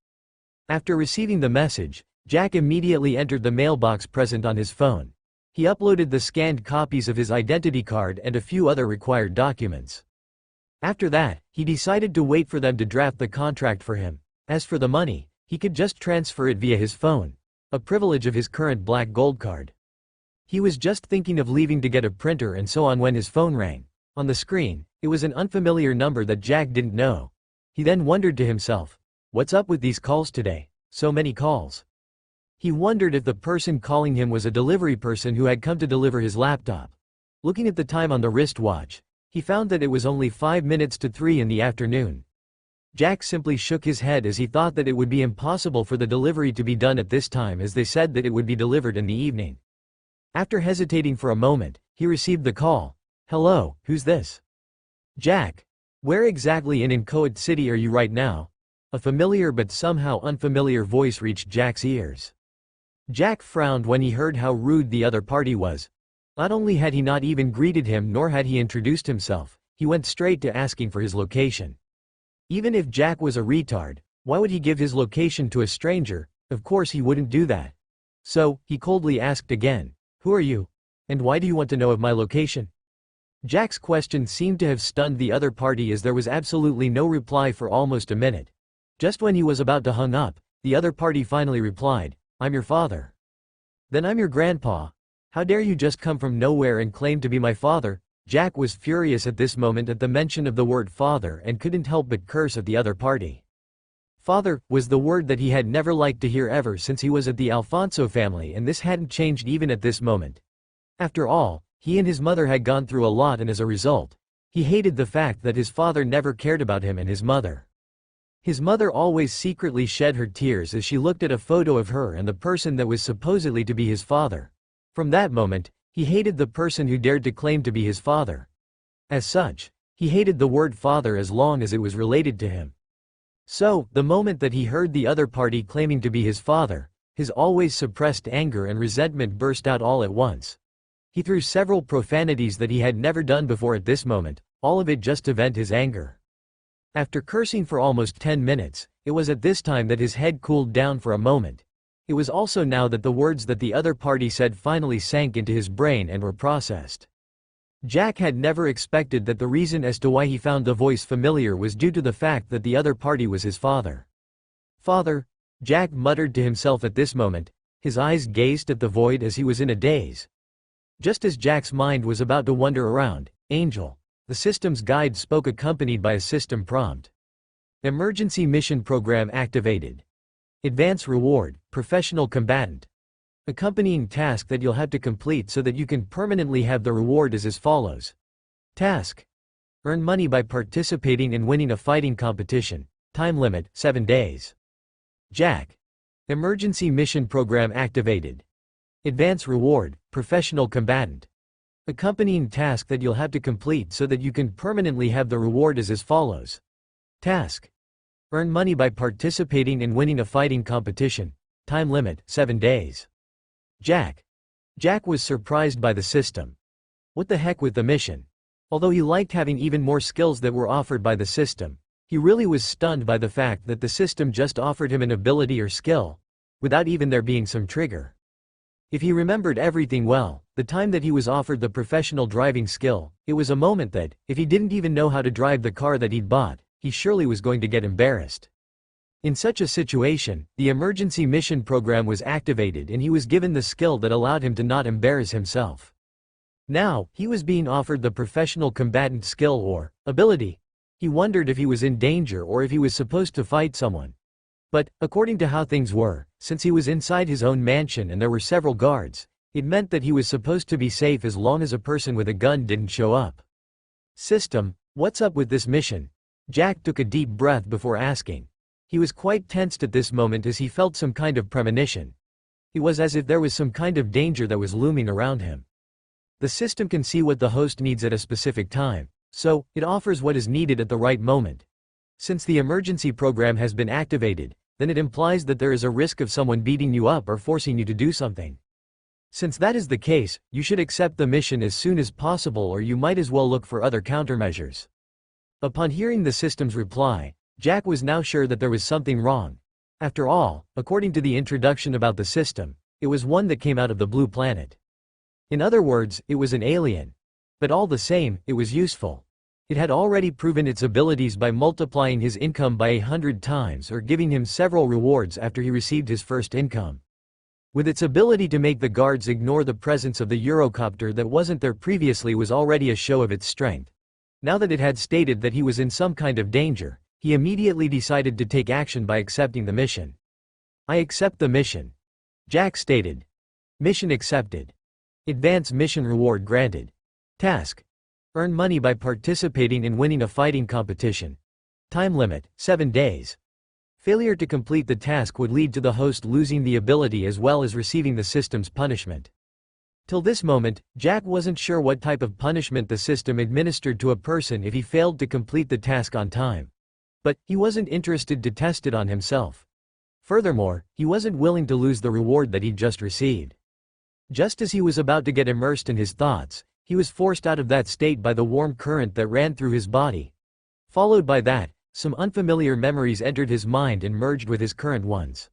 After receiving the message, Jack immediately entered the mailbox present on his phone. He uploaded the scanned copies of his identity card and a few other required documents. After that, he decided to wait for them to draft the contract for him. As for the money, he could just transfer it via his phone, a privilege of his current black gold card. He was just thinking of leaving to get a printer and so on when his phone rang. On the screen, it was an unfamiliar number that Jack didn't know. He then wondered to himself, what's up with these calls today? So many calls. He wondered if the person calling him was a delivery person who had come to deliver his laptop. Looking at the time on the wristwatch, he found that it was only 5 minutes to 3 in the afternoon. Jack simply shook his head as he thought that it would be impossible for the delivery to be done at this time, as they said that it would be delivered in the evening. After hesitating for a moment, he received the call. Hello, who's this? Jack. Where exactly in Inchoate City are you right now? A familiar but somehow unfamiliar voice reached Jack's ears. Jack frowned when he heard how rude the other party was. Not only had he not even greeted him nor had he introduced himself, he went straight to asking for his location. Even if Jack was a retard, why would he give his location to a stranger? Of course he wouldn't do that. So, he coldly asked again, who are you? And why do you want to know of my location? Jack's question seemed to have stunned the other party, as there was absolutely no reply for almost a minute. Just when he was about to hang up, the other party finally replied, I'm your father. Then I'm your grandpa. How dare you just come from nowhere and claim to be my father? Jack was furious at this moment at the mention of the word father and couldn't help but curse at the other party. Father was the word that he had never liked to hear ever since he was at the Alfonso family, and this hadn't changed even at this moment. After all, he and his mother had gone through a lot, and as a result, he hated the fact that his father never cared about him and his mother. His mother always secretly shed her tears as she looked at a photo of her and the person that was supposedly to be his father. From that moment, he hated the person who dared to claim to be his father. As such, he hated the word father as long as it was related to him. So, the moment that he heard the other party claiming to be his father, his always suppressed anger and resentment burst out all at once. He threw several profanities that he had never done before at this moment, all of it just to vent his anger. After cursing for almost 10 minutes, it was at this time that his head cooled down for a moment. It was also now that the words that the other party said finally sank into his brain and were processed. Jack had never expected that the reason as to why he found the voice familiar was due to the fact that the other party was his father. "Father," Jack muttered to himself at this moment, his eyes gazed at the void as he was in a daze. Just as Jack's mind was about to wander around, Angel, the system's guide, spoke, accompanied by a system prompt. Emergency mission program activated. Advance reward, professional combatant. Accompanying task that you'll have to complete so that you can permanently have the reward is as follows. Task. Earn money by participating in winning a fighting competition. Time limit, 7 days. Jack. Emergency mission program activated. Advance reward, professional combatant. Accompanying task that you'll have to complete so that you can permanently have the reward is as follows. Task. Earn money by participating in winning a fighting competition. Time limit, 7 days. Jack. Jack was surprised by the system. What the heck with the mission? Although he liked having even more skills that were offered by the system, he really was stunned by the fact that the system just offered him an ability or skill, without even there being some trigger. If he remembered everything well, the time that he was offered the professional driving skill, it was a moment that, if he didn't even know how to drive the car that he'd bought, he surely was going to get embarrassed. In such a situation, the emergency mission program was activated and he was given the skill that allowed him to not embarrass himself. Now, he was being offered the professional combatant skill or ability. He wondered if he was in danger or if he was supposed to fight someone. But, according to how things were, since he was inside his own mansion and there were several guards, it meant that he was supposed to be safe as long as a person with a gun didn't show up. System, what's up with this mission? Jack took a deep breath before asking. He was quite tensed at this moment as he felt some kind of premonition. It was as if there was some kind of danger that was looming around him. The system can see what the host needs at a specific time, so it offers what is needed at the right moment. Since the emergency program has been activated, then it implies that there is a risk of someone beating you up or forcing you to do something. Since that is the case, you should accept the mission as soon as possible or you might as well look for other countermeasures. Upon hearing the system's reply, Jack was now sure that there was something wrong. After all, according to the introduction about the system, it was one that came out of the blue planet. In other words, it was an alien. But all the same, it was useful. It had already proven its abilities by multiplying his income by 100 times or giving him several rewards after he received his first income. With its ability to make the guards ignore the presence of the Eurocopter that wasn't there previously was already a show of its strength. Now that it had stated that he was in some kind of danger, he immediately decided to take action by accepting the mission. I accept the mission. Jack stated. Mission accepted. Advance mission reward granted. Task. Earn money by participating in winning a fighting competition. Time limit, 7 days. Failure to complete the task would lead to the host losing the ability as well as receiving the system's punishment. Till this moment, Jack wasn't sure what type of punishment the system administered to a person if he failed to complete the task on time. But, he wasn't interested to test it on himself. Furthermore, he wasn't willing to lose the reward that he'd just received. Just as he was about to get immersed in his thoughts, he was forced out of that state by the warm current that ran through his body. Followed by that, some unfamiliar memories entered his mind and merged with his current ones.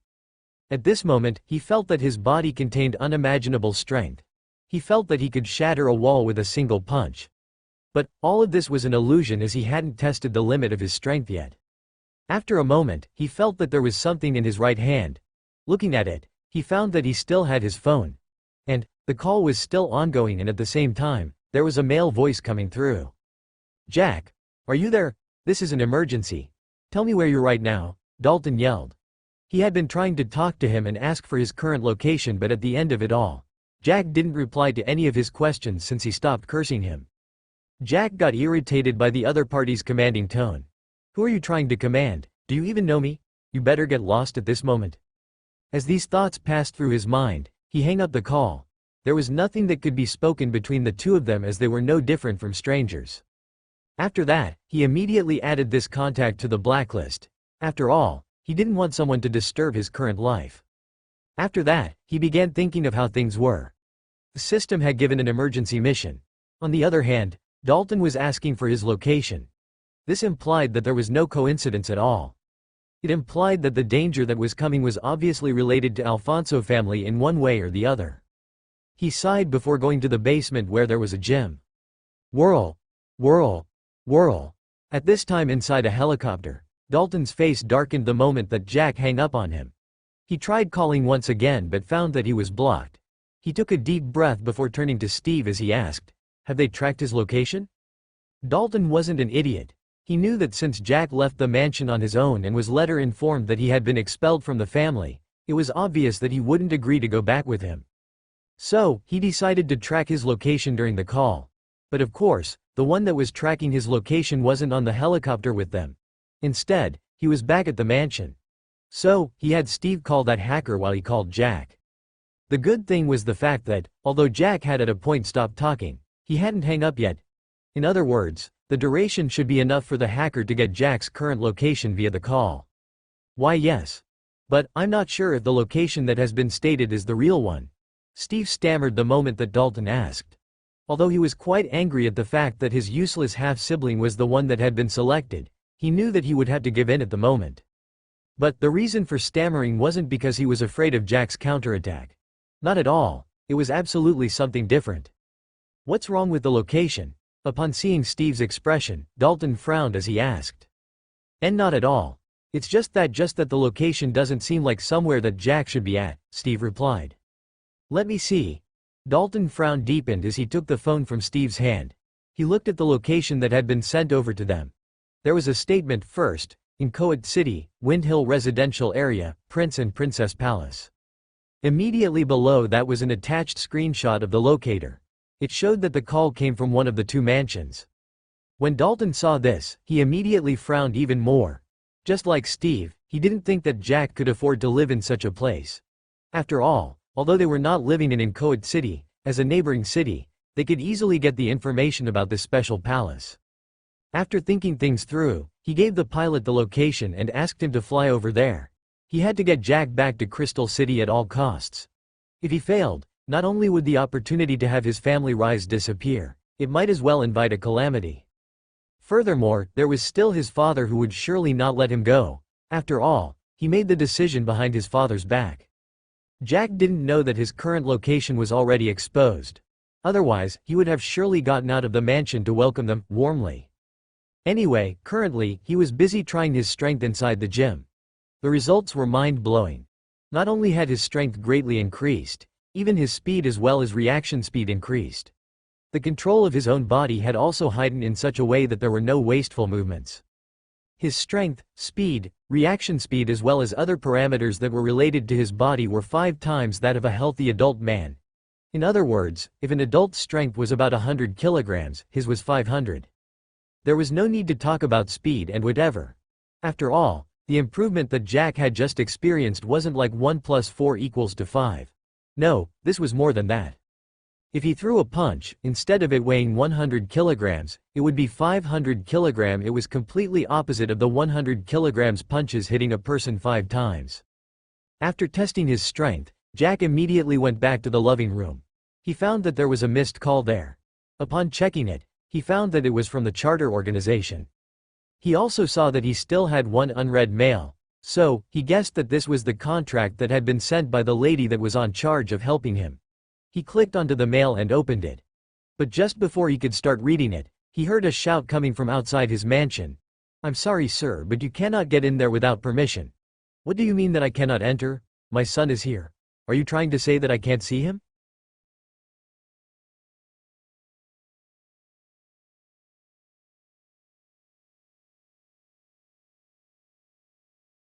At this moment, he felt that his body contained unimaginable strength. He felt that he could shatter a wall with a single punch. But, all of this was an illusion as he hadn't tested the limit of his strength yet. After a moment, he felt that there was something in his right hand. Looking at it, he found that he still had his phone. And, the call was still ongoing and at the same time, there was a male voice coming through. Jack, are you there? This is an emergency. Tell me where you're right now, Dalton yelled. He had been trying to talk to him and ask for his current location, but at the end of it all, Jack didn't reply to any of his questions since he stopped cursing him. Jack got irritated by the other party's commanding tone. Who are you trying to command? Do you even know me? You better get lost at this moment. As these thoughts passed through his mind, he hung up the call. There was nothing that could be spoken between the two of them as they were no different from strangers. After that, he immediately added this contact to the blacklist. After all, he didn't want someone to disturb his current life. After that, he began thinking of how things were. The system had given an emergency mission. On the other hand, Dalton was asking for his location. This implied that there was no coincidence at all. It implied that the danger that was coming was obviously related to Alfonso family in one way or the other. He sighed before going to the basement where there was a gym. Whirl, whirl, whirl. At this time inside a helicopter, Dalton's face darkened the moment that Jack hung up on him. He tried calling once again but found that he was blocked. He took a deep breath before turning to Steve as he asked, "Have they tracked his location?" Dalton wasn't an idiot. He knew that since Jack left the mansion on his own and was later informed that he had been expelled from the family, it was obvious that he wouldn't agree to go back with him. So, he decided to track his location during the call. But of course, the one that was tracking his location wasn't on the helicopter with them. Instead, he was back at the mansion. So, he had Steve call that hacker while he called Jack. The good thing was the fact that, although Jack had at a point stopped talking, he hadn't hung up yet. In other words, the duration should be enough for the hacker to get Jack's current location via the call. Why yes. But, I'm not sure if the location that has been stated is the real one. Steve stammered the moment that Dalton asked. Although he was quite angry at the fact that his useless half-sibling was the one that had been selected, he knew that he would have to give in at the moment. But the reason for stammering wasn't because he was afraid of Jack's counterattack. Not at all, it was absolutely something different. What's wrong with the location? Upon seeing Steve's expression, Dalton frowned as he asked. And not at all. It's just that the location doesn't seem like somewhere that Jack should be at, Steve replied. Let me see. Dalton frown deepened as he took the phone from Steve's hand. He looked at the location that had been sent over to them. There was a statement first, in Coed City, Wind Hill Residential Area, Prince and Princess Palace. Immediately below that was an attached screenshot of the locator. It showed that the call came from one of the two mansions. When Dalton saw this, he immediately frowned even more. Just like Steve, he didn't think that Jack could afford to live in such a place. After all, although they were not living in Coed City, as a neighboring city, they could easily get the information about this special palace. After thinking things through, he gave the pilot the location and asked him to fly over there. He had to get Jack back to Crystal City at all costs. If he failed, not only would the opportunity to have his family rise disappear, it might as well invite a calamity. Furthermore, there was still his father who would surely not let him go. After all, he made the decision behind his father's back. Jack didn't know that his current location was already exposed. Otherwise, he would have surely gotten out of the mansion to welcome them warmly. Anyway, currently, he was busy trying his strength inside the gym. The results were mind-blowing. Not only had his strength greatly increased, even his speed as well as reaction speed increased. The control of his own body had also heightened in such a way that there were no wasteful movements. His strength, speed, reaction speed as well as other parameters that were related to his body were 5 times that of a healthy adult man. In other words, if an adult's strength was about 100 kilograms, his was 500. There was no need to talk about speed and whatever. After all, the improvement that Jack had just experienced wasn't like 1 + 4 = 5. No, this was more than that. If he threw a punch, instead of it weighing 100 kilograms, it would be 500 kilograms. It was completely opposite of the 100 kilograms punches hitting a person 5 times. After testing his strength, Jack immediately went back to the living room. He found that there was a missed call there. Upon checking it, he found that it was from the charter organization. He also saw that he still had one unread mail, so, he guessed that this was the contract that had been sent by the lady that was on charge of helping him. He clicked onto the mail and opened it. But just before he could start reading it, he heard a shout coming from outside his mansion. "I'm sorry sir, but you cannot get in there without permission." "What do you mean that I cannot enter? My son is here. Are you trying to say that I can't see him?"